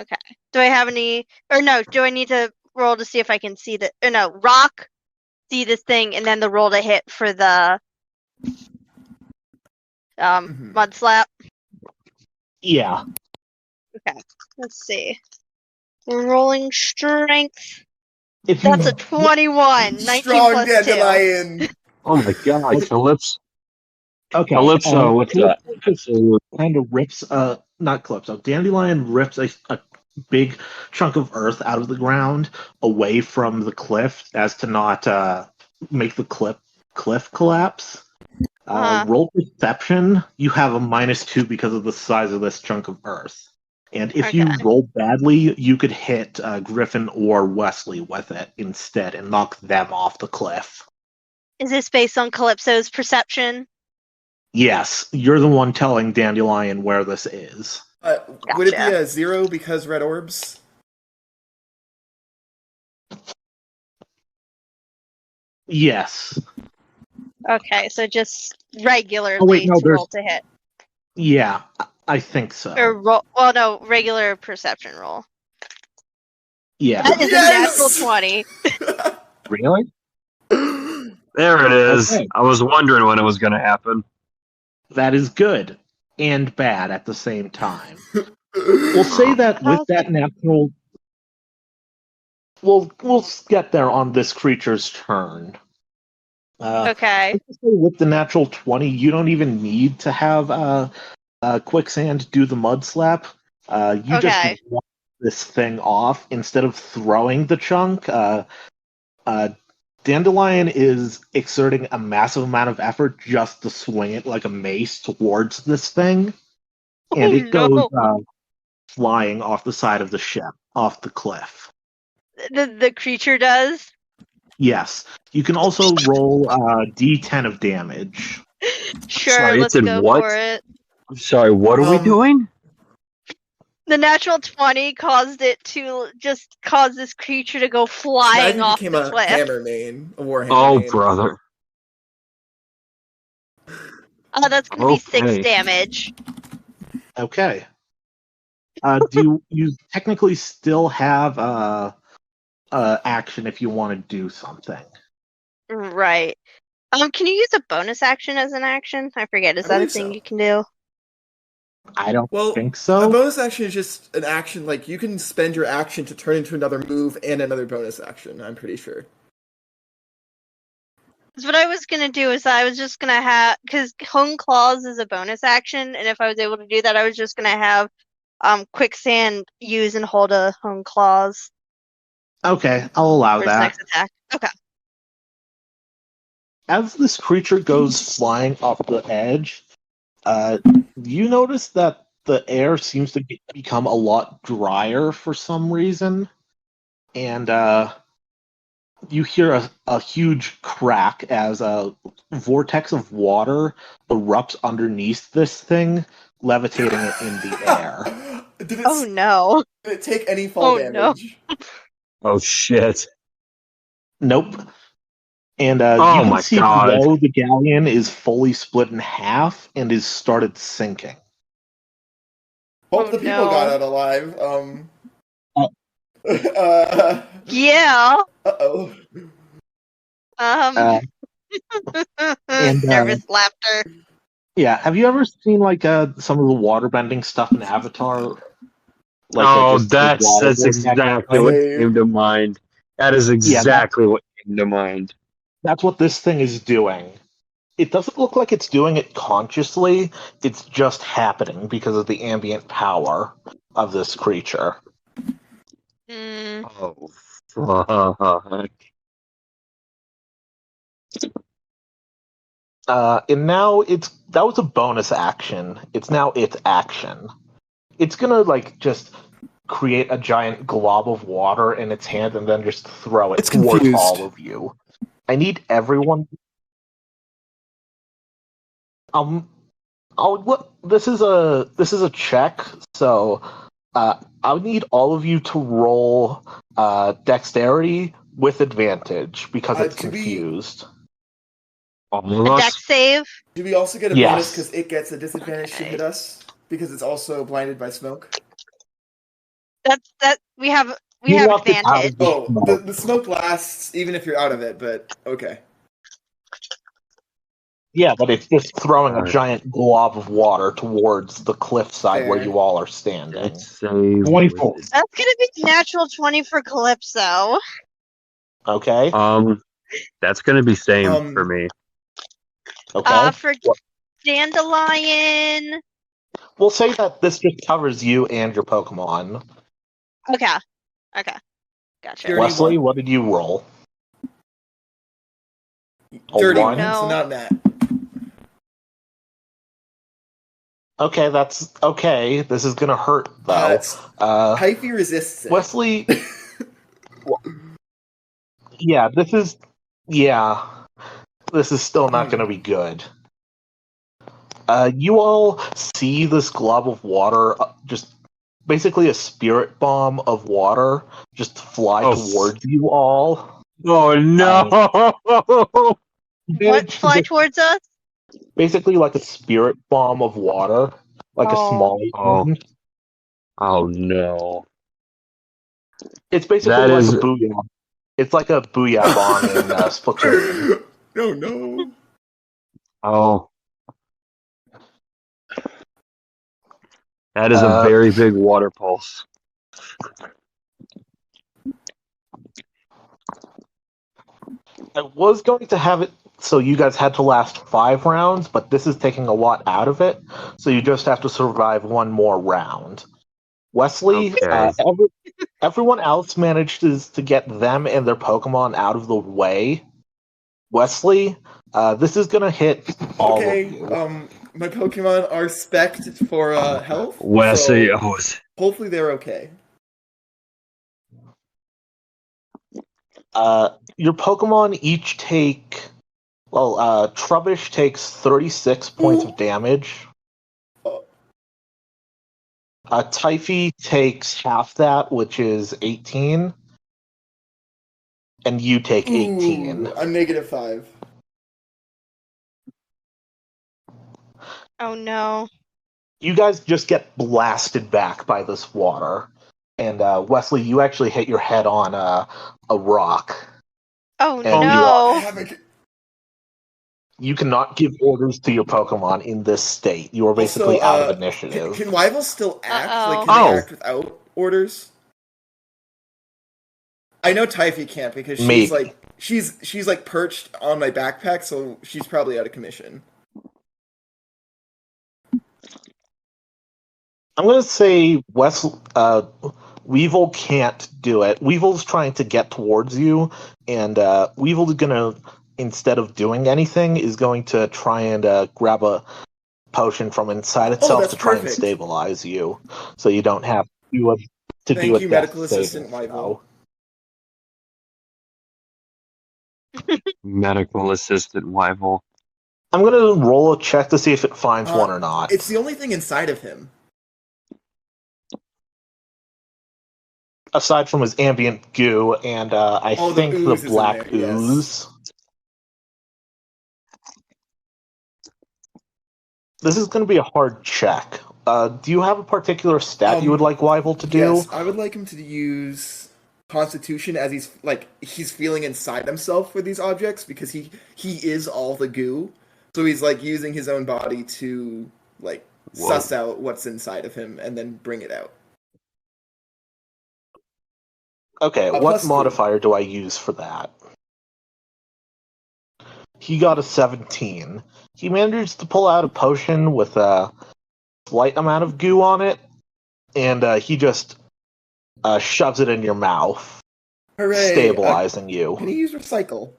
Okay. Do I have any? Or no? Do I need to roll to see if I can see the? Or no, rock, see this thing, and then the roll to hit for the mud slap. Yeah. Okay. Let's see. We're rolling strength. If That's a 21. 19 Strong plus Dandelion. 2. Oh my god, Calypso. Okay. Calypso, what's up? Kind of rips, not Calypso. Dandelion rips a big chunk of earth out of the ground away from the cliff as to not make the cliff collapse. Roll perception. You have a -2 because of the size of this chunk of earth. And if you roll badly, you could hit Griffin or Wesley with it instead and knock them off the cliff. Is this based on Calypso's perception? Yes, you're the one telling Dandelion where this is. Would it be a 0 because red orbs? Yes. Okay, so just regularly roll to hit. Yeah, I think so. Or roll, well, no, regular perception roll. Yeah. That is a natural 20. Really? There it is. Okay. I was wondering when it was going to happen. That is good and bad at the same time. We'll say that with that natural. We'll get there on this creature's turn. Okay. Let's just say with the natural 20, you don't even need to have Quicksand do the mud slap. You just Okay. walk this thing off instead of throwing the chunk. Dandelion is exerting a massive amount of effort just to swing it like a mace towards this thing, and Oh, it goes no. flying off the side of the ship, off the cliff. The creature does? Yes. You can also roll D10 of damage. Sure, Sorry, let's it's in go what? for it. I'm sorry, what are we doing? The natural 20 caused it to just cause this creature to go flying Imagine off became the a cliff. hammer main, a warhammer Oh, main. brother. That's gonna be 6 Okay. damage. Okay. Do you technically still have action if you want to do something? Right. Can you use a bonus action as an action? I forget. Is I that a believe thing so. you can do? I don't Well, think a so. bonus action is just an action. Like you can spend your action to turn into another move and another bonus action. I'm pretty sure. 'Cause what I was gonna do is I was just gonna have, because Hone Claws is a bonus action, and if I was able to do that, I was just gonna have Quicksand use and hold a Hone Claws Okay, I'll allow for his that. next attack. Okay. As this creature goes flying off the edge, you notice that the air seems to become a lot drier for some reason, and you hear a huge crack as a vortex of water erupts underneath this thing, levitating it in the air. Did Oh no. it take any fall Oh, no. damage? Oh, shit. Nope. And Oh you can my see God. below the galleon is fully split in half and is started sinking. Hope Oh, the people no. got out alive. Yeah. Uh-oh. Uh, and Nervous laughter. yeah, have you ever seen like some of the waterbending stuff in Avatar? Like Oh, just the that's waterboard and that kind of exactly thing? what Same. came to mind. That is exactly what came to mind. That's what this thing is doing. It doesn't look like it's doing it consciously. It's just happening because of the ambient power of this creature. Oh, fuck. And now that was a bonus action. It's now its action. It's gonna like just create a giant glob of water in its hand and then just throw it It's towards confused. all of you. I need everyone. This is a check, so I would need all of you to roll dexterity with advantage because it's to be- confused. All of A us? dex save? Do we also get a Yes. bonus because it gets a disadvantage to Okay. hit us because it's also blinded by smoke? We have You have want it out advantage. of the Oh, smoke. the smoke lasts even if you're out of it, but okay. Yeah, but it's just throwing a Alright. giant glob of water towards the cliffside where Fair. you all are standing. Let's save 24. with- That's gonna be natural 20 for Calypso. Okay? That's gonna be same for me. Okay? For Dandelion. We'll say that this just covers you and your Pokemon. Okay. Gotcha. Dirty Wesley, one. what did you roll? A Dirty one? one, so No. not Matt. Okay, that's okay. This is gonna hurt though. Hyphy resists it. Wesley, yeah, this is still not gonna be good. You all see this glob of water, just basically a spirit bomb of water, just fly towards you all. Oh no! What fly towards us? Basically, like a spirit bomb of water, like a small one. Oh no! It's basically That like is- a booyah. It's like a booyah bomb in Splatoon. No. Oh, That is a very big water pulse. I was going to have it so you guys had to last 5 rounds, but this is taking a lot out of it, so you just have to survive one more round. Wesley, Okay. everyone else manages to get them and their Pokemon out of the way. Wesley, this is going to hit all Okay, of you. my Pokemon are spec'd for health, Wesley, so hopefully they're okay. Your Pokemon each take... Well, Trubbish takes 36 points of damage. Typhy takes half that, which is 18. And you take 18. Ooh, I'm -5. Oh no. You guys just get blasted back by this water. And Wesley, you actually hit your head on a rock. Oh And no. you cannot give orders to your Pokemon in this state. You are basically out of initiative. Can Wyvil still act? Like, can Uh-oh. they act without orders? I know Typhy can't because she's Maybe. like she's like perched on my backpack, so she's probably out of commission. I'm going to say Weevil can't do it. Weevil's trying to get towards you, and Weevil's going to, instead of doing anything, is going to try and grab a potion from inside itself that's to try and perfect. stabilize you, so you don't have to do a Thank you, death medical save assistant throw. Wyvil. medical assistant Wyvil. I'm going to roll a check to see if it finds one or not. It's the only thing inside of him. Aside from his ambient goo and I think the the ooze is in black there, yes. ooze. This is going to be a hard check. Do you have a particular stat you would like Wyvil to do? Yes, I would like him to use Constitution as he's feeling inside himself with these objects because he is all the goo. So he's like using his own body to like suss out what's inside of him and then bring it out. Okay, what modifier do I use for that? He got a 17. He managed to pull out a potion with a slight amount of goo on it, and he just shoves it in your mouth, Hooray! stabilizing you. Can you use Recycle?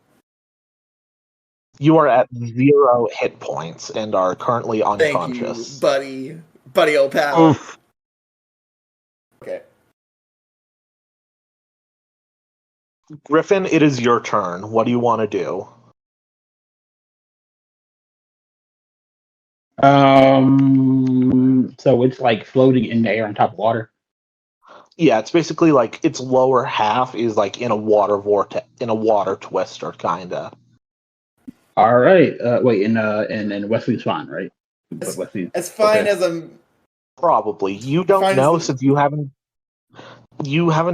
You are at 0 hit points and are currently unconscious. Thank you, buddy, old pal. Oof. Okay. Griffin, it is your turn. What do you want to do? So it's like floating in the air on top of water. Yeah, it's basically like its lower half is like in a water vortex, in a water twister, kinda. All right. Wait, and Wesley's fine, right? But Wesley, As fine okay. as I'm. Probably. You don't know since you haven't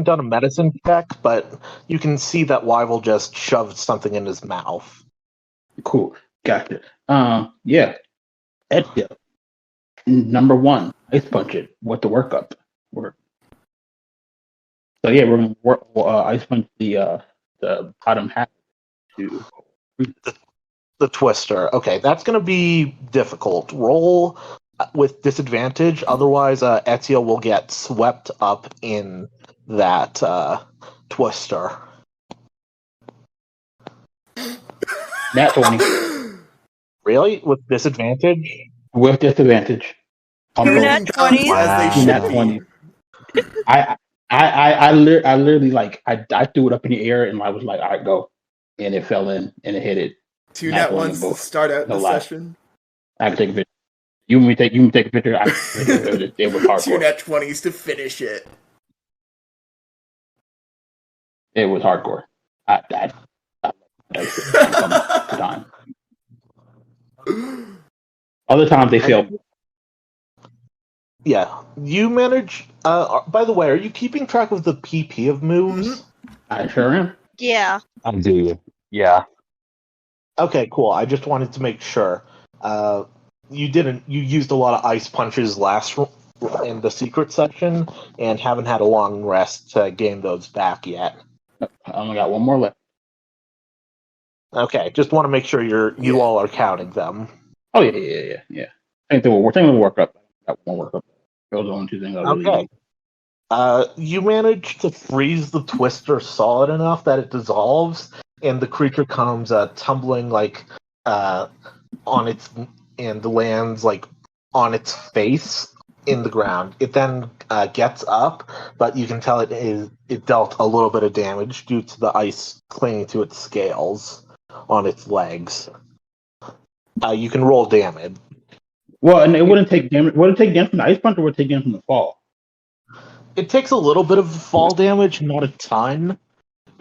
done a medicine check, but you can see that Wyvil just shoved something in his mouth. Cool. Gotcha. Yeah. Ezio. Number 1, ice punch it. What the workup? So yeah, we're gonna ice punch the bottom half to the twister. Okay, that's gonna be difficult. Roll with disadvantage, otherwise Ezio will get swept up in that twister. Nat 20. Really? With disadvantage? With disadvantage. Two nat 20s. As they Nat should 20. be. I literally like I threw it up in the air and I was like, all right, go, and it fell in and it hit it. 2 nat 1s to start out the session. I can take a picture. You want me to take a picture? It was hardcore. 2 nat 20s to finish it. It was hardcore. I time. Other times they fail. Yeah, you manage. By the way, are you keeping track of the PP of moves? Mm-hmm. I sure am. Yeah. I do. Yeah. Okay, cool. I just wanted to make sure. You didn't. You used a lot of ice punches last in the secret section and haven't had a long rest to gain those back yet. I only got one more left. Okay, just want to make sure you all are counting them. Oh yeah. I think we'll work up. Got one work up. Those are the only two things I really Okay. need. You manage to freeze the twister solid enough that it dissolves, and the creature comes tumbling on its and lands on its face in the ground. It then gets up, but you can tell it dealt a little bit of damage due to the ice clinging to its scales on its legs. You can roll damage. Well, and it wouldn't take damage. Would it take damage from the ice punch, or would it take damage from the fall? It takes a little bit of fall damage, not a ton,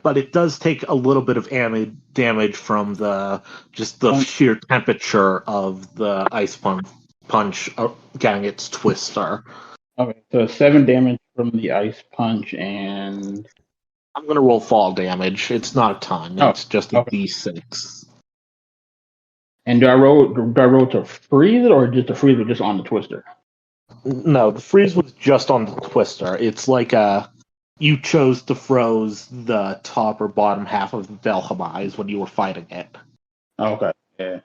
but it does take a little bit of damage from the sheer temperature of the ice punch getting its twister. Okay, so 7 damage from the ice punch, and I'm gonna roll fall damage. It's not a ton. It's just a okay. d6. And do I roll to freeze it, or just to freeze it just on the twister? No, the freeze was just on the twister. It's like you chose to froze the top or bottom half of the Dhelmise when you were fighting it. Okay. Yeah.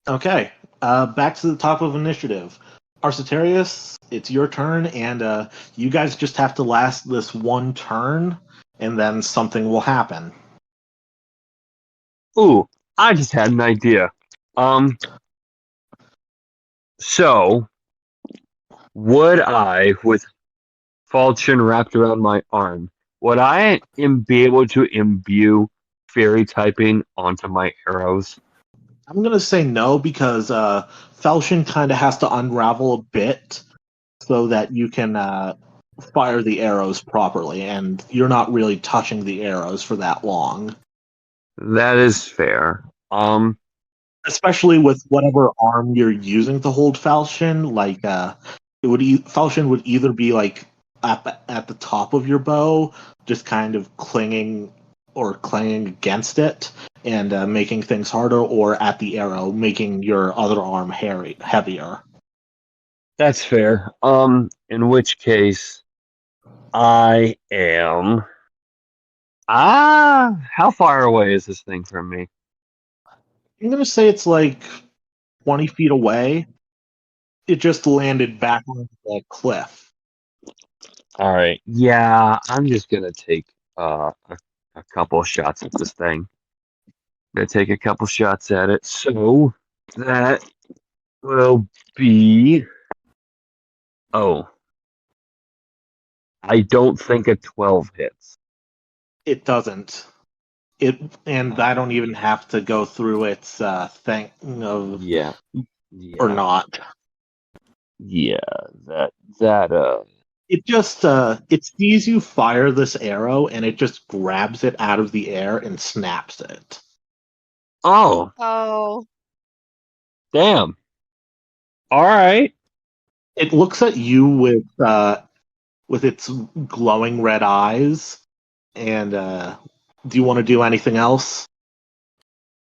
Okay. Back to the top of initiative. Arcitarius, it's your turn, and you guys just have to last this one turn, and then something will happen. Ooh, I just had an idea. So would I, with falchion wrapped around my arm, would I be able to imbue fairy typing onto my arrows? I'm gonna say no because Falchion kind of has to unravel a bit so that you can fire the arrows properly, and you're not really touching the arrows for that long. That is fair. Especially with whatever arm you're using to hold Falchion, Falchion would either be at the top of your bow, just kind of clinging or clanging against it and making things harder, or at the arrow, making your other arm heavier. That's fair. In which case, I am. How far away is this thing from me? I'm gonna say it's like 20 feet away. It just landed back on the cliff. All right. Yeah, I'm just gonna take a couple of shots at this thing. Gonna take a couple shots at it. So that will be. Oh, I don't think a 12 hits. It doesn't. And I don't even have to go through its thing of Yeah. or not. Yeah. That. It just it sees you fire this arrow and it just grabs it out of the air and snaps it. Oh, Oh, damn. All right. It looks at you with its glowing red eyes. And do you want to do anything else?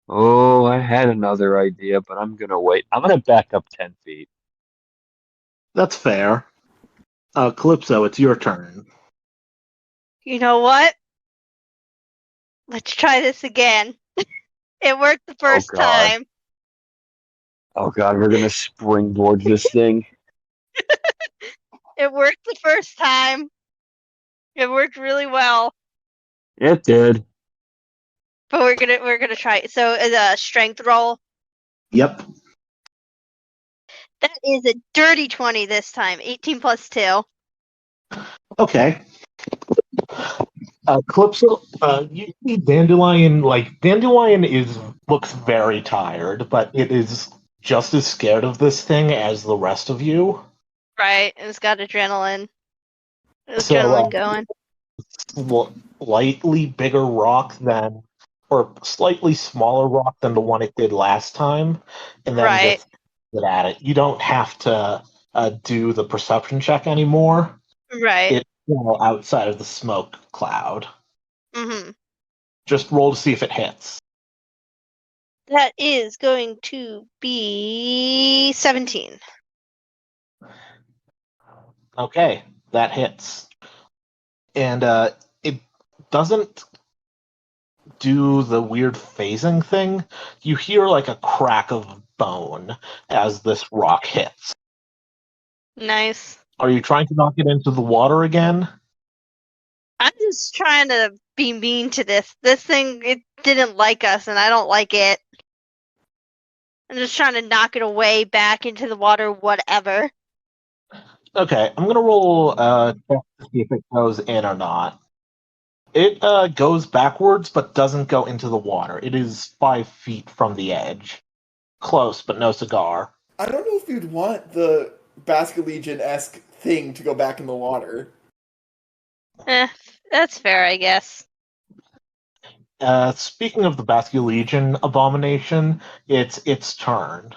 Oh, I had another idea, but I'm gonna wait. I'm gonna back up 10 feet. That's fair. Calypso, it's your turn. you know what? Let's try this again. It worked the first God. time. Oh god, we're gonna springboard this thing. It worked the first time. It worked really well. It did. But we're gonna try it. So the strength roll. Yep. That is a dirty 20 this time. 18 plus 2. Okay. Calypso, you see Dandelion. Dandelion looks very tired, but it is just as scared of this thing as the rest of you. Right. It's got adrenaline. So, Adrenaline going. Slightly bigger rock than, or slightly smaller rock than the one it did last time, and then Right. just get at it. You don't have to do the perception check anymore. Right. It's outside of the smoke cloud. Mm-hmm. Just roll to see if it hits. That is going to be 17. Okay, that hits. And it doesn't do the weird phasing thing. You hear like a crack of bone as this rock hits. Nice. Are you trying to knock it into the water again? I'm just trying to be mean to this. This thing, it didn't like us, and I don't like it. I'm just trying to knock it away back into the water, whatever. Okay, I'm gonna roll check to see if it goes in or not. It goes backwards, but doesn't go into the water. It is 5 feet from the edge. Close, but no cigar. I don't know if you'd want the Basculegion-esque thing to go back in the water. That's fair, I guess. Speaking of the Basculegion abomination, it's its turn.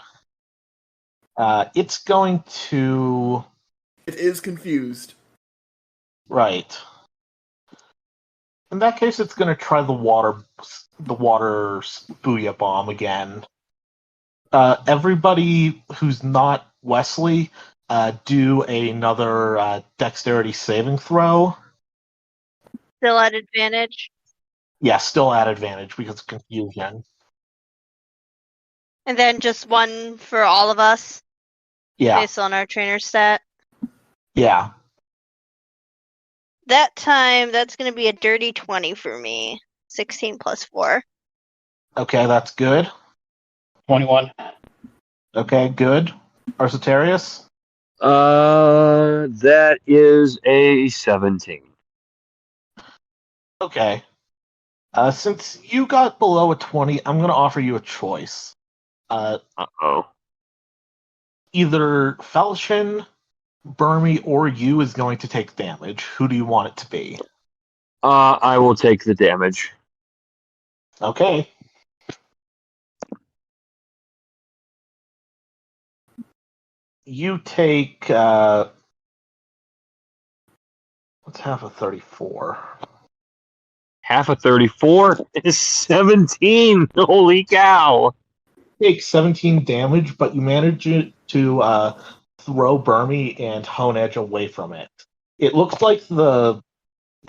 It's going to... It is confused. Right. In that case, it's going to try the water Booyah Bomb again. Everybody who's not Wesley, do another dexterity saving throw. Still at advantage. Yeah, still at advantage because of confusion. And then just one for all of us, Yeah, based on our trainer stat. yeah. That time, that's going to be a dirty 20 for me. 16 plus 4. Okay, that's good. 21. Okay, good. Arcetarius? That is a 17. Okay. Since you got below a 20, I'm going to offer you a choice. Uh-oh. Either Falchion, Burmy, or you is going to take damage. Who do you want it to be? I will take the damage. Okay. You take, what's half of 34? Half of 34 is 17. Holy cow. Take 17 damage, but you manage to throw Burmy and Hone Edge away from it. It looks like the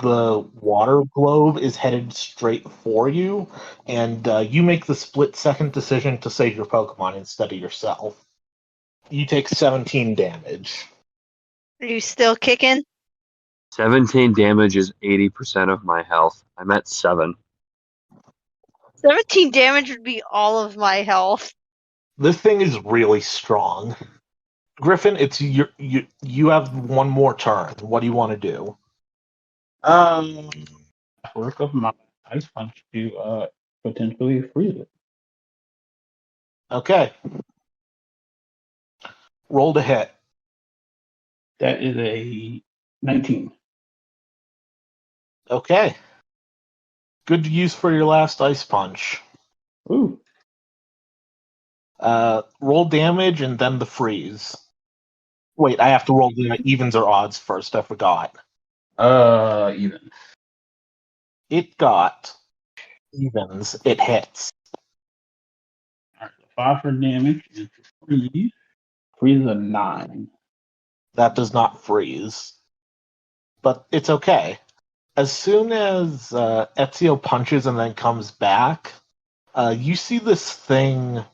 water globe is headed straight for you, and you make the split-second decision to save your Pokemon instead of yourself. You take 17 damage. Are you still kicking? 17 damage is 80% of my health. I'm at 7. 17 damage would be all of my health. This thing is really strong. Griffin, it's you have one more turn. What do you want to do? Work of my ice punch to potentially freeze it. Okay. Roll to hit. That is a 19. Okay. Good use for your last ice punch. Ooh. Roll damage and then the freeze. Wait, I have to roll the evens or odds first. I forgot. Even. It got evens. It hits. Alright, so 5 for damage and freeze. Freeze a 9. That does not freeze. But it's okay. As soon as Ezio punches and then comes back, you see this thing.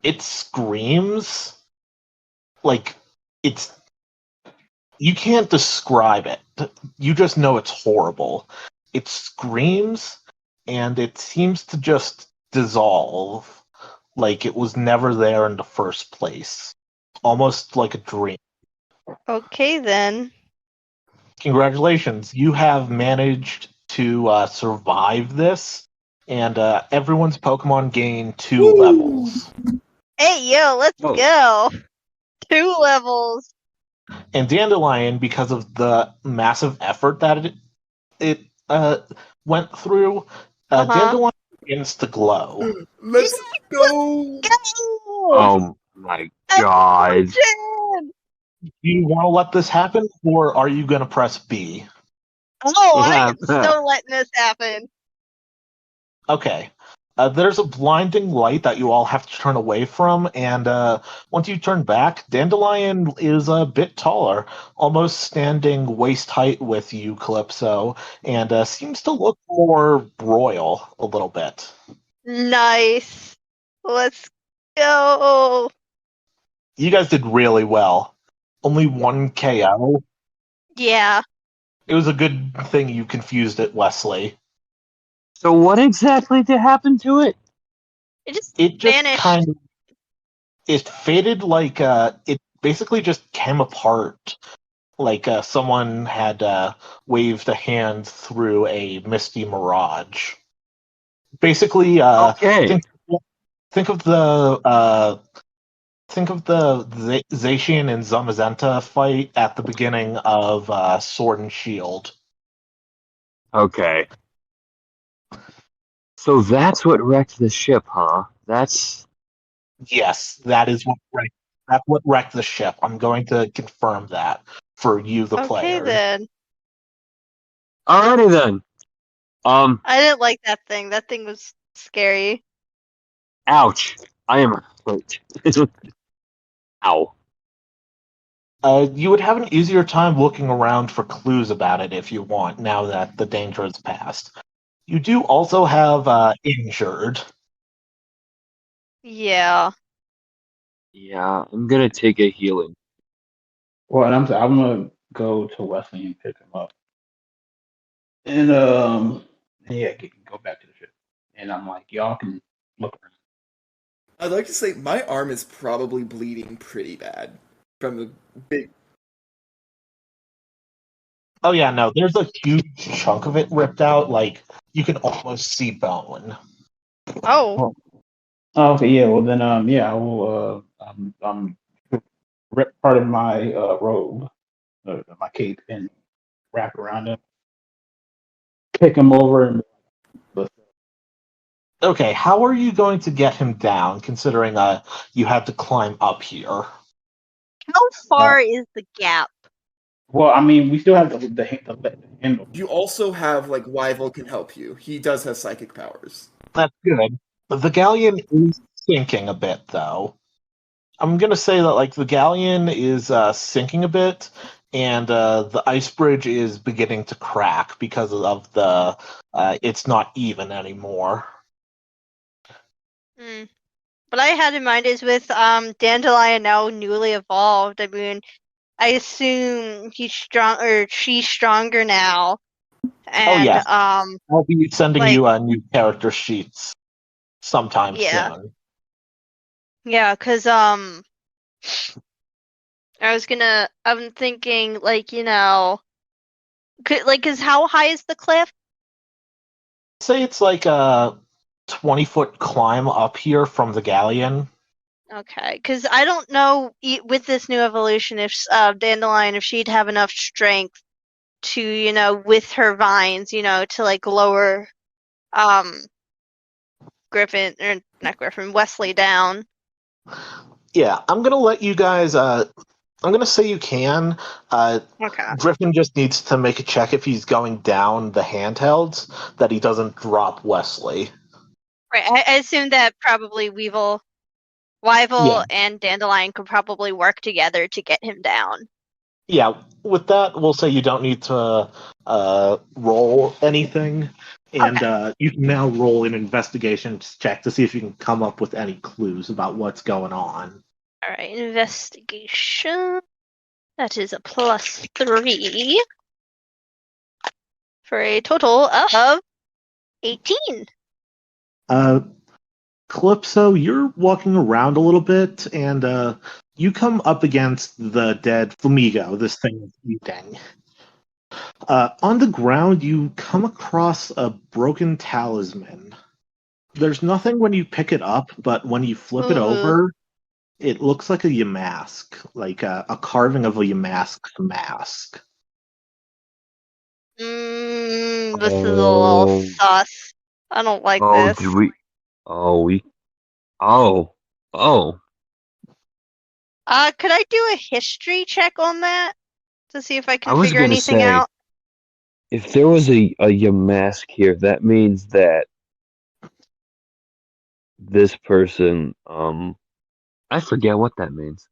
It screams. Like, it's. You can't describe it. You just know it's horrible. It screams, and it seems to just dissolve. Like it was never there in the first place. Almost like a dream. Okay, then. Congratulations. You have managed to survive this, and everyone's Pokemon gain 2 Woo! levels. Hey, yo, let's Oh. go. 2 levels. And Dandelion, because of the massive effort that it went through, Dandelion begins to glow. Let's go! Go! Oh my god. Action! Do you want to let this happen, or are you going to press B? Oh, I am so letting this happen. Okay. There's a blinding light that you all have to turn away from, and once you turn back, Dandelion is a bit taller, almost standing waist height with you, Calypso, and seems to look more royal a little bit. Nice. Let's go. You guys did really well. Only one KO. Yeah. It was a good thing you confused it, Wesley. So what exactly did happen to it? It just It just vanished. kind of it faded like it basically just came apart like someone had waved a hand through a misty mirage. Basically, Okay. think of the Zacian and Zamazenta fight at the beginning of Sword and Shield. Okay. So that's what wrecked the ship, huh? That's Yes, that's what wrecked the ship. I'm going to confirm that for you, the Okay player. then. alrighty then. I didn't like that thing. That thing was scary. Ouch. I am hurt. Ow. You would have an easier time looking around for clues about it if you want, now that the danger is past. You do also have injured. Yeah. Yeah, I'm gonna take a healing. Well, and I'm gonna go to Wesley and pick him up, and yeah, go back to the ship. And I'm like, y'all can look around. I'd like to say my arm is probably bleeding pretty bad from the big. Oh yeah, no, there's a huge chunk of it ripped out, like you can almost see bone. Oh. Oh, okay, yeah. Well, then, yeah, I will. Rip part of my robe, my cape, and wrap around him, pick him over, and Okay, how are you going to get him down, considering you had to climb up here? How far is the gap? well, I mean, we still have the handle. You also have like Wyvil can help you. He does have psychic powers. That's good. The galleon is sinking a bit, though. I'm gonna say that like the galleon is sinking a bit, and the ice bridge is beginning to crack because of the it's not even anymore. Hmm. What I had in mind is with Dandelion now newly evolved. I mean, I assume he's strong or she's stronger now. And yes. I'll be sending like you new character sheets sometime yeah. soon. Yeah, 'cause I'm thinking like, like 'cause how high is the cliff? Say it's like a 20-foot climb up here from the galleon. Okay, because I don't know with this new evolution if Dandelion if she'd have enough strength to with her vines to like lower um Griffin or not Griffin Wesley down. Yeah, I'm gonna let you guys. I'm gonna say you can. Okay. Griffin just needs to make a check if he's going down the handhelds that he doesn't drop Wesley. Right. I assume that probably Weevil, Yeah. Wyvil, and Dandelion could probably work together to get him down. Yeah, with that, we'll say you don't need to roll anything, and you can now roll an investigation check to see if you can come up with any clues about what's going on. All right, investigation. That is a +3 for a total of 18. Calypso, you're walking around a little bit, and you come up against the dead Flamigo, this thing is eating. On the ground, you come across a broken talisman. There's nothing when you pick it up, but when you flip it Ooh. over, it looks like a Yamask, like a carving of a Yamask mask. This is a little sus. I don't like this. Did we? Oh, we. Oh, oh. Could I do a history check on that to see if I I can was figure gonna anything say, out? if there was a Yamask here, that means that this person, I forget what that means.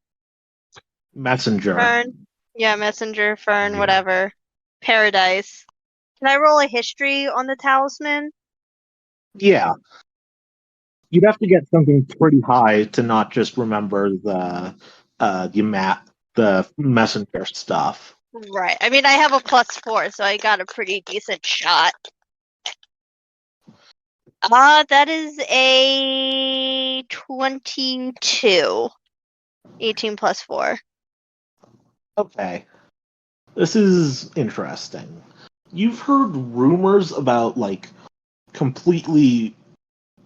Messenger. Fern. Yeah, messenger, fern, Yeah. whatever. Paradise. Can I roll a history on the talisman? Yeah. You'd have to get something pretty high to not just remember the messenger stuff. Right. I mean, I have a +4, so I got a pretty decent shot. That is a 22. 18 plus 4. Okay. This is interesting. You've heard rumors about like completely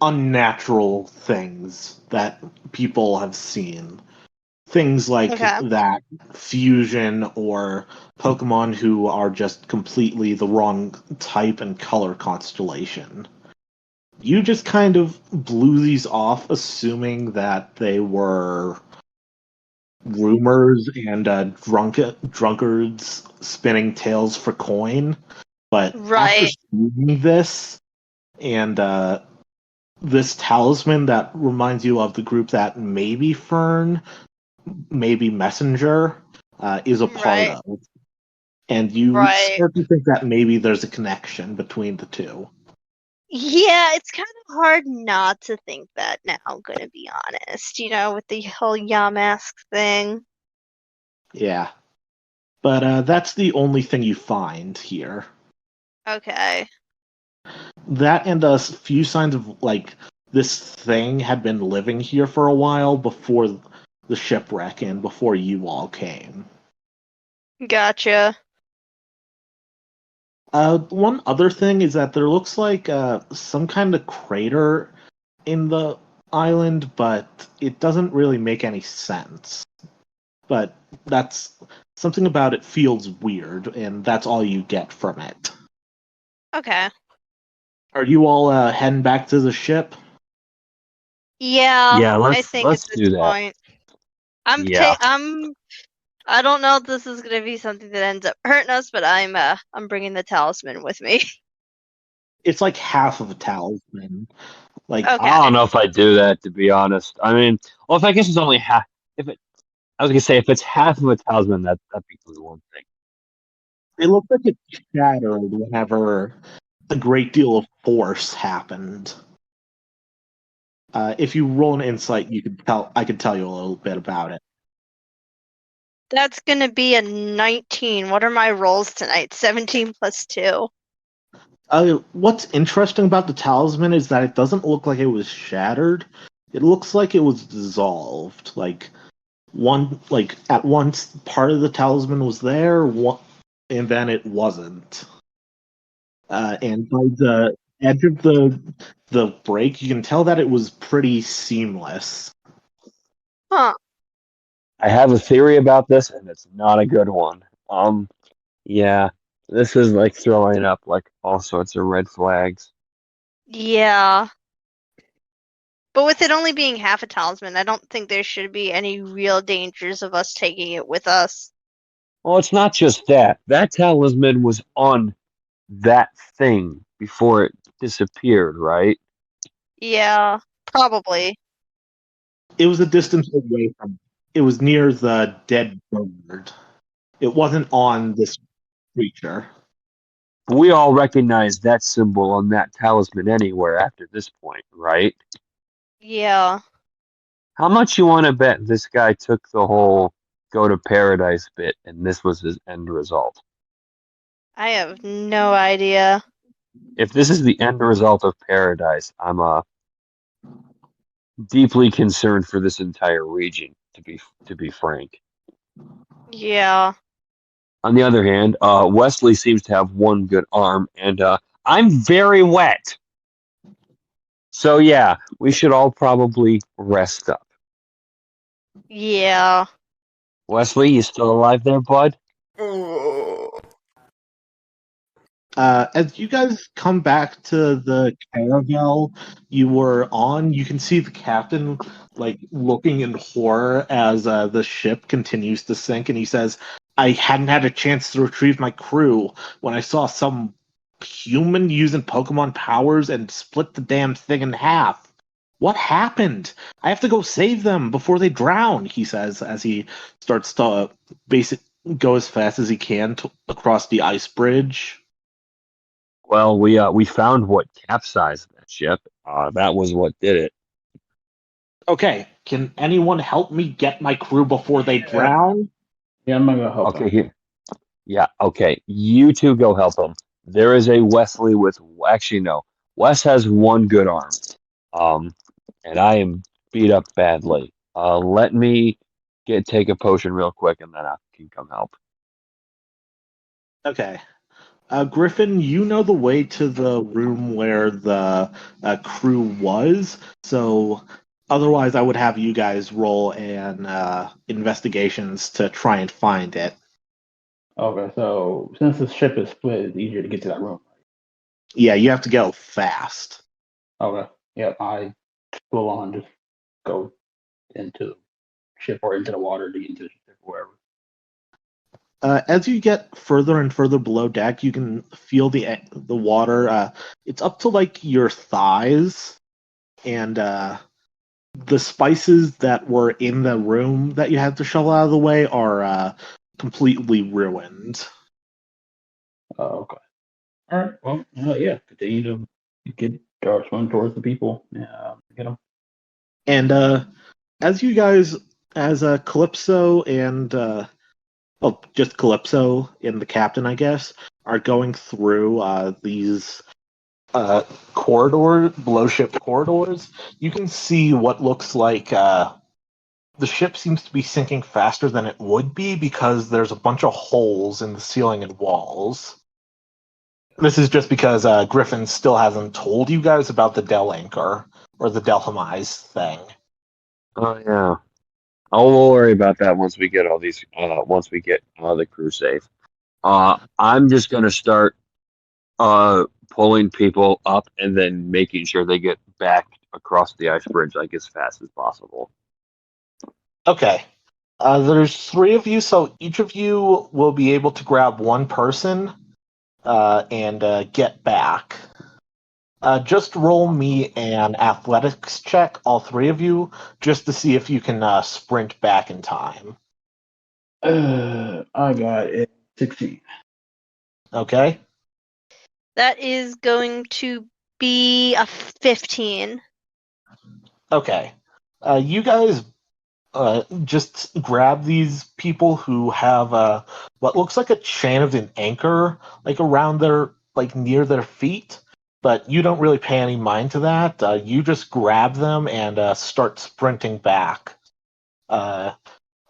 unnatural things that people have seen. Things like Okay. that fusion or Pokemon who are just completely the wrong type and color constellation. You just kind of blew these off, assuming that they were rumors and drunkards spinning tails for coin. But after Right. seeing this and this talisman that reminds you of the group that maybe Fern, maybe Messenger is a part Right. of, and you Right. start to think that maybe there's a connection between the two. Yeah, it's kind of hard not to think that now, I'm gonna be honest, with the whole Yamask thing. Yeah. But that's the only thing you find here. Okay. That and a few signs of like this thing had been living here for a while before the shipwreck and before you all came. Gotcha. One other thing is that there looks like some kind of crater in the island, but it doesn't really make any sense. But that's something about it feels weird, and that's all you get from it. Okay. Are you all heading back to the ship? Yeah, Yeah, I think at let's this do that. point. I'm Yeah. I don't know if this is gonna be something that ends up hurting us, but I'm bringing the talisman with me. It's like half of a talisman. Like Okay. I don't know if I do that, to be honest. I mean, well, if I guess it's only half. I was gonna say if it's half of a talisman, that'd be one thing. it looked like it shattered whenever a great deal of force happened. If you roll an insight, I could tell you a little bit about it. That's gonna be a 19. What are my rolls tonight? 17 plus 2. What's interesting about the talisman is that it doesn't look like it was shattered. It looks like it was dissolved. Like at once part of the talisman was there, and then it wasn't. And by the edge of the break, you can tell that it was pretty seamless. Huh. I have a theory about this, and it's not a good one. Yeah, this is like throwing up like all sorts of red flags. Yeah. But with it only being half a talisman, I don't think there should be any real dangers of us taking it with us. Well, it's not just that. That talisman was on that thing before it disappeared, right? Yeah, probably. It was a distance away from. It was near the dead bird. It wasn't on this creature. We all recognize that symbol on that talisman anywhere after this point, right? Yeah. How much you want to bet this guy took the whole go to paradise bit and this was his end result? I have no idea. If this is the end result of paradise, I'm deeply concerned for this entire region, to be frank. Yeah. On the other hand, Wesley seems to have one good arm, and I'm very wet. So yeah, we should all probably rest up. Yeah. Wesley, you still alive there, bud? Oh. As you guys come back to the caravel you were on, you can see the captain like looking in horror as the ship continues to sink, and he says, "I hadn't had a chance to retrieve my crew when I saw some human using Pokemon powers and split the damn thing in half. What happened? I have to go save them before they drown, he says as he starts to go as fast as he can across the ice bridge. Well, we found what capsized that ship. That was what did it. Okay, can anyone help me get my crew before they drown? Yeah, I'm gonna go help Okay, him. here. Yeah, okay. You two go help him. There is a Wesley with actually no. Wes has one good arm. Um, and I am beat up badly. Let me take a potion real quick, and then I can come help. Okay. Griffin, you know the way to the room where the crew was, so otherwise I would have you guys roll an investigations to try and find it. Okay, so since the ship is split, it's easier to get to that room. Yeah, you have to go fast. Okay. Yep, I full on just go into the ship or into the water to get into the ship or wherever. As you get further and further below deck, you can feel the water. It's up to like your thighs, and the spices that were in the room that you had to shovel out of the way are completely ruined. Okay. All right. Well, yeah. Continue to get swim towards the people. Yeah, get them. And as you guys, as Calypso and just Calypso and the captain, I guess, are going through these below ship corridors, you can see what looks like the ship seems to be sinking faster than it would be because there's a bunch of holes in the ceiling and walls. This is just because Griffin still hasn't told you guys about the Del Anchor or the Dhelmise thing. Oh yeah, I'll worry about that once we get all these. Once we get the crew safe. I'm just gonna start pulling people up and then making sure they get back across the ice bridge like as fast as possible. Okay. There's three of you, so each of you will be able to grab one person and get back. Just roll me an athletics check, all three of you, just to see if you can sprint back in time. I got it. 16. Okay? That is going to be a 15. Okay. You guys just grab these people who have what looks like a chain of an anchor, like around like near their feet, but you don't really pay any mind to that. You just grab them and start sprinting back.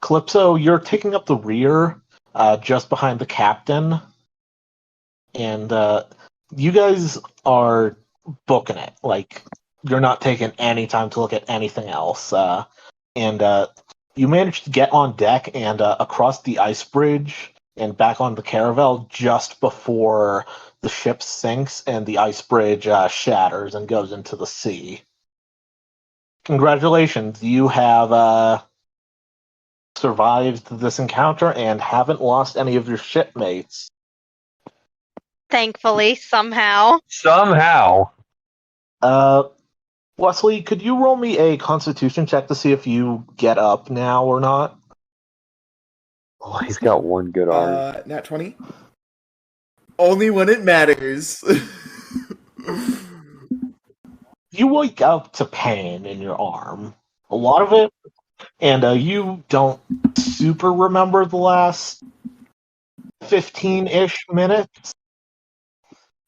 Calypso, you're taking up the rear, just behind the captain, and you guys are booking it. Like, you're not taking any time to look at anything else. And you managed to get on deck and across the ice bridge and back on the caravel just before the ship sinks and the ice bridge shatters and goes into the sea. Congratulations, you have survived this encounter and haven't lost any of your shipmates. Thankfully, somehow. Somehow. Wesley, could you roll me a constitution check to see if you get up now or not? Oh, he's got one good arm. Nat 20? Only when it matters. You wake up to pain in your arm. A lot of it, and you don't super remember the last 15-ish minutes,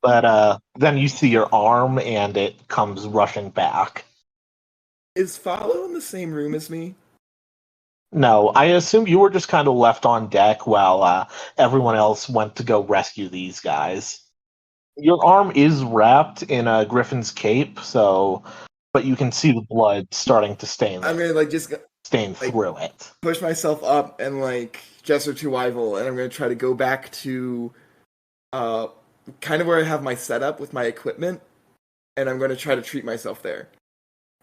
but then you see your arm and it comes rushing back. Is Follow in the same room as me? No, I assume you were just kind of left on deck while everyone else went to go rescue these guys. Your arm is wrapped in a Griffin's cape, but you can see the blood starting to stain I'm gonna through it. push myself up and gesture to Wyvil, and I'm gonna try to go back to kind of where I have my setup with my equipment, and I'm gonna try to treat myself there.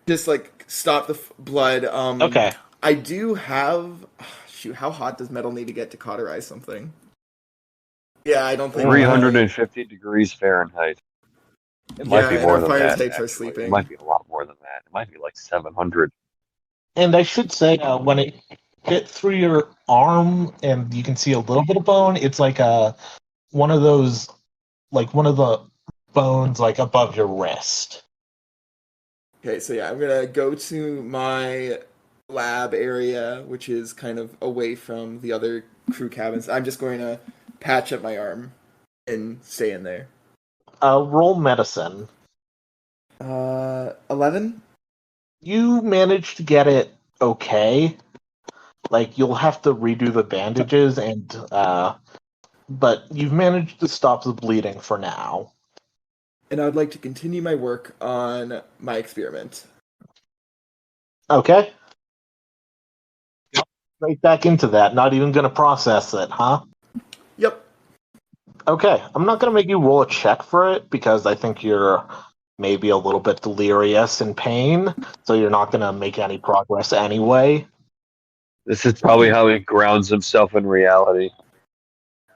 Just stop the blood. Okay. I do have. Shoot, how hot does metal need to get to cauterize something? Yeah, I don't think 350 degrees Fahrenheit. It might be and more our than fire that. types are Actually. It sleeping. might be a lot more than that. It might be like 700. And I should say, when it hit through your arm and you can see a little bit of bone, it's like one of those, like one of the bones like above your wrist. Okay, so yeah, I'm gonna go to my lab area, which is kind of away from the other crew cabins. I'm just going to patch up my arm and stay in there. Roll medicine. 11? You managed to get it okay. Like you'll have to redo the bandages and but you've managed to stop the bleeding for now. And I would like to continue my work on my experiment. Okay. Right back into that. Not even going to process it, huh? Yep. Okay. I'm not going to make you roll a check for it because I think you're maybe a little bit delirious in pain, so you're not going to make any progress anyway. This is probably how he grounds himself in reality.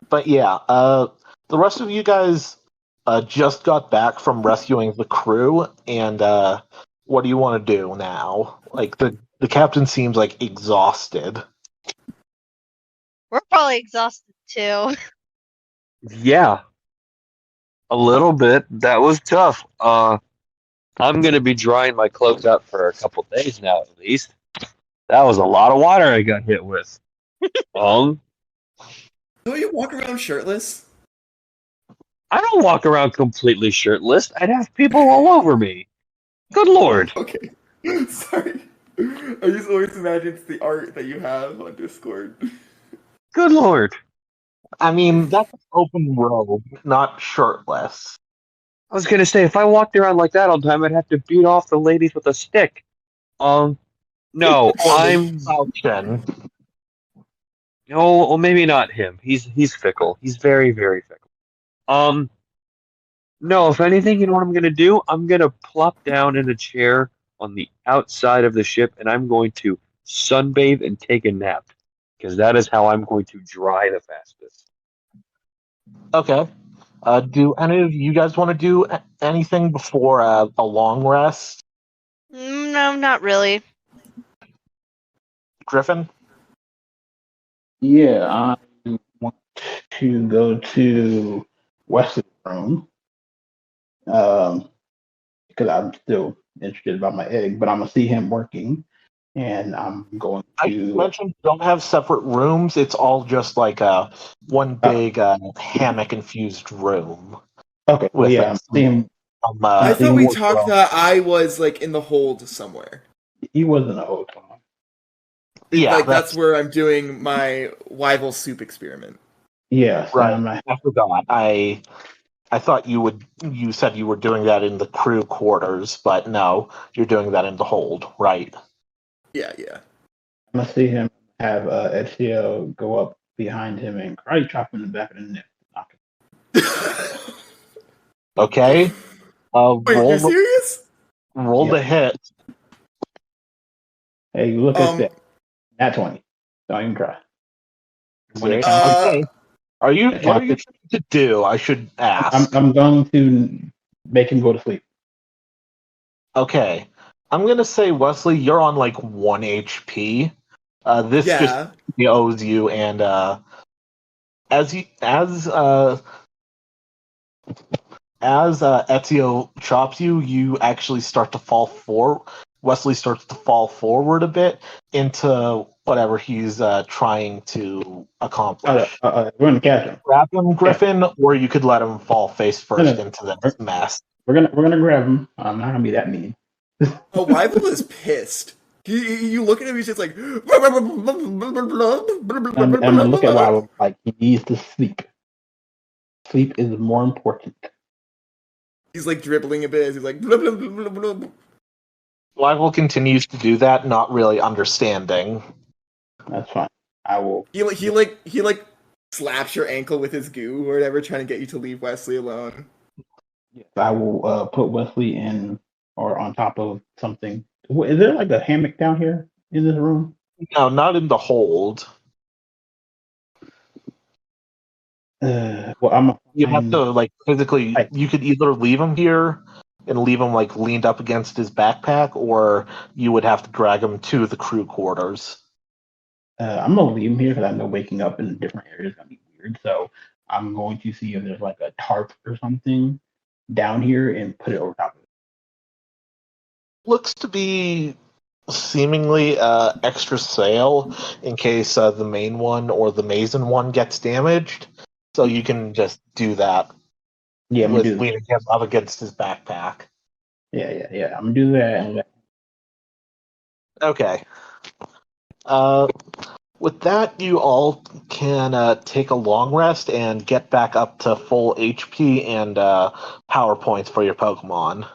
But yeah, the rest of you guys just got back from rescuing the crew, and what do you want to do now? Like the captain seems like exhausted. We're probably exhausted too. Yeah, a little bit. That was tough. I'm gonna be drying my clothes out for a couple days now, at least. That was a lot of water I got hit with. Um, Don't you walk around shirtless? I don't walk around completely shirtless. I'd have people all over me. Good lord. Okay. Sorry. I just always imagine it's the art that you have on Discord. Good lord. I mean, that's open robe, not shirtless. I was gonna say if I walked around like that all the time, I'd have to beat off the ladies with a stick. No, I'm Falchion. no, well, maybe not him. He's fickle. He's very, very fickle. No, if anything, you know what I'm gonna do? I'm gonna plop down in a chair on the outside of the ship, and I'm going to sunbathe and take a nap, because that is how I'm going to dry the fastest. Okay. Do any of you guys want to do anything before a long rest? No, not really. Griffin? Yeah, I want to go to Wesley's room because I'm still interested about my egg, but I'm gonna see him working, and I'm going I to. mentioned don't have separate rooms. It's all just like one big hammock-infused room. Okay, well, With yeah, I'm seeing him. I See thought we what's talked wrong. that I was like in the hold somewhere. He wasn't a hotel. Yeah, Like that's where I'm doing my Wyval soup experiment. Yes, right. and I'm I forgot. I thought you would. You said you were doing that in the crew quarters, but no, you're doing that in the hold, right? Yeah. gonna see him have Ezio go up behind him and karate chop him in the back of the neck. Knock him. Okay. Wait, you're serious? Roll the hit. Hey, look at that. Nat 20. Don't even try. When it Okay. Are you? Yeah. What are you trying to do? I should ask. I'm going to make him go to sleep. Okay. I'm gonna say, Wesley, you're on like 1 HP. This Yeah. just owes you, and as Ezio chops you, you actually start to fall forward. Wesley starts to fall forward a bit into whatever he's trying to accomplish. We're gonna catch him. Grab him, Griffin, or you could let him fall face first No. into this mess. We're gonna grab him. I'm not gonna be that mean. Oh, Wyval is pissed. You look at him, he's just like. I'm gonna look at Wild like he needs to sleep. Sleep is more important. He's like dribbling a bit. He's like. Blub, blub, blub, blub, blub. Wyval continues to do that, not really understanding. That's fine. I will. He slaps your ankle with his goo or whatever, trying to get you to leave Wesley alone. I will put Wesley in or on top of something. Is there like a hammock down here in this room? No, not in the hold. Well, I'm. You have to like physically. I- You could either leave him here and leave him like leaned up against his backpack, or you would have to drag him to the crew quarters. I'm gonna leave him here because I know waking up in different areas is gonna be weird. So I'm going to see if there's like a tarp or something down here and put it over top of it. Looks to be seemingly extra sail in case the main one or the Mason one gets damaged. So you can just do that Yeah, I'm gonna with do. leaning him up against his backpack. Yeah. I'm gonna do that. And Okay. With that, you all can take a long rest and get back up to full HP and power points for your Pokemon.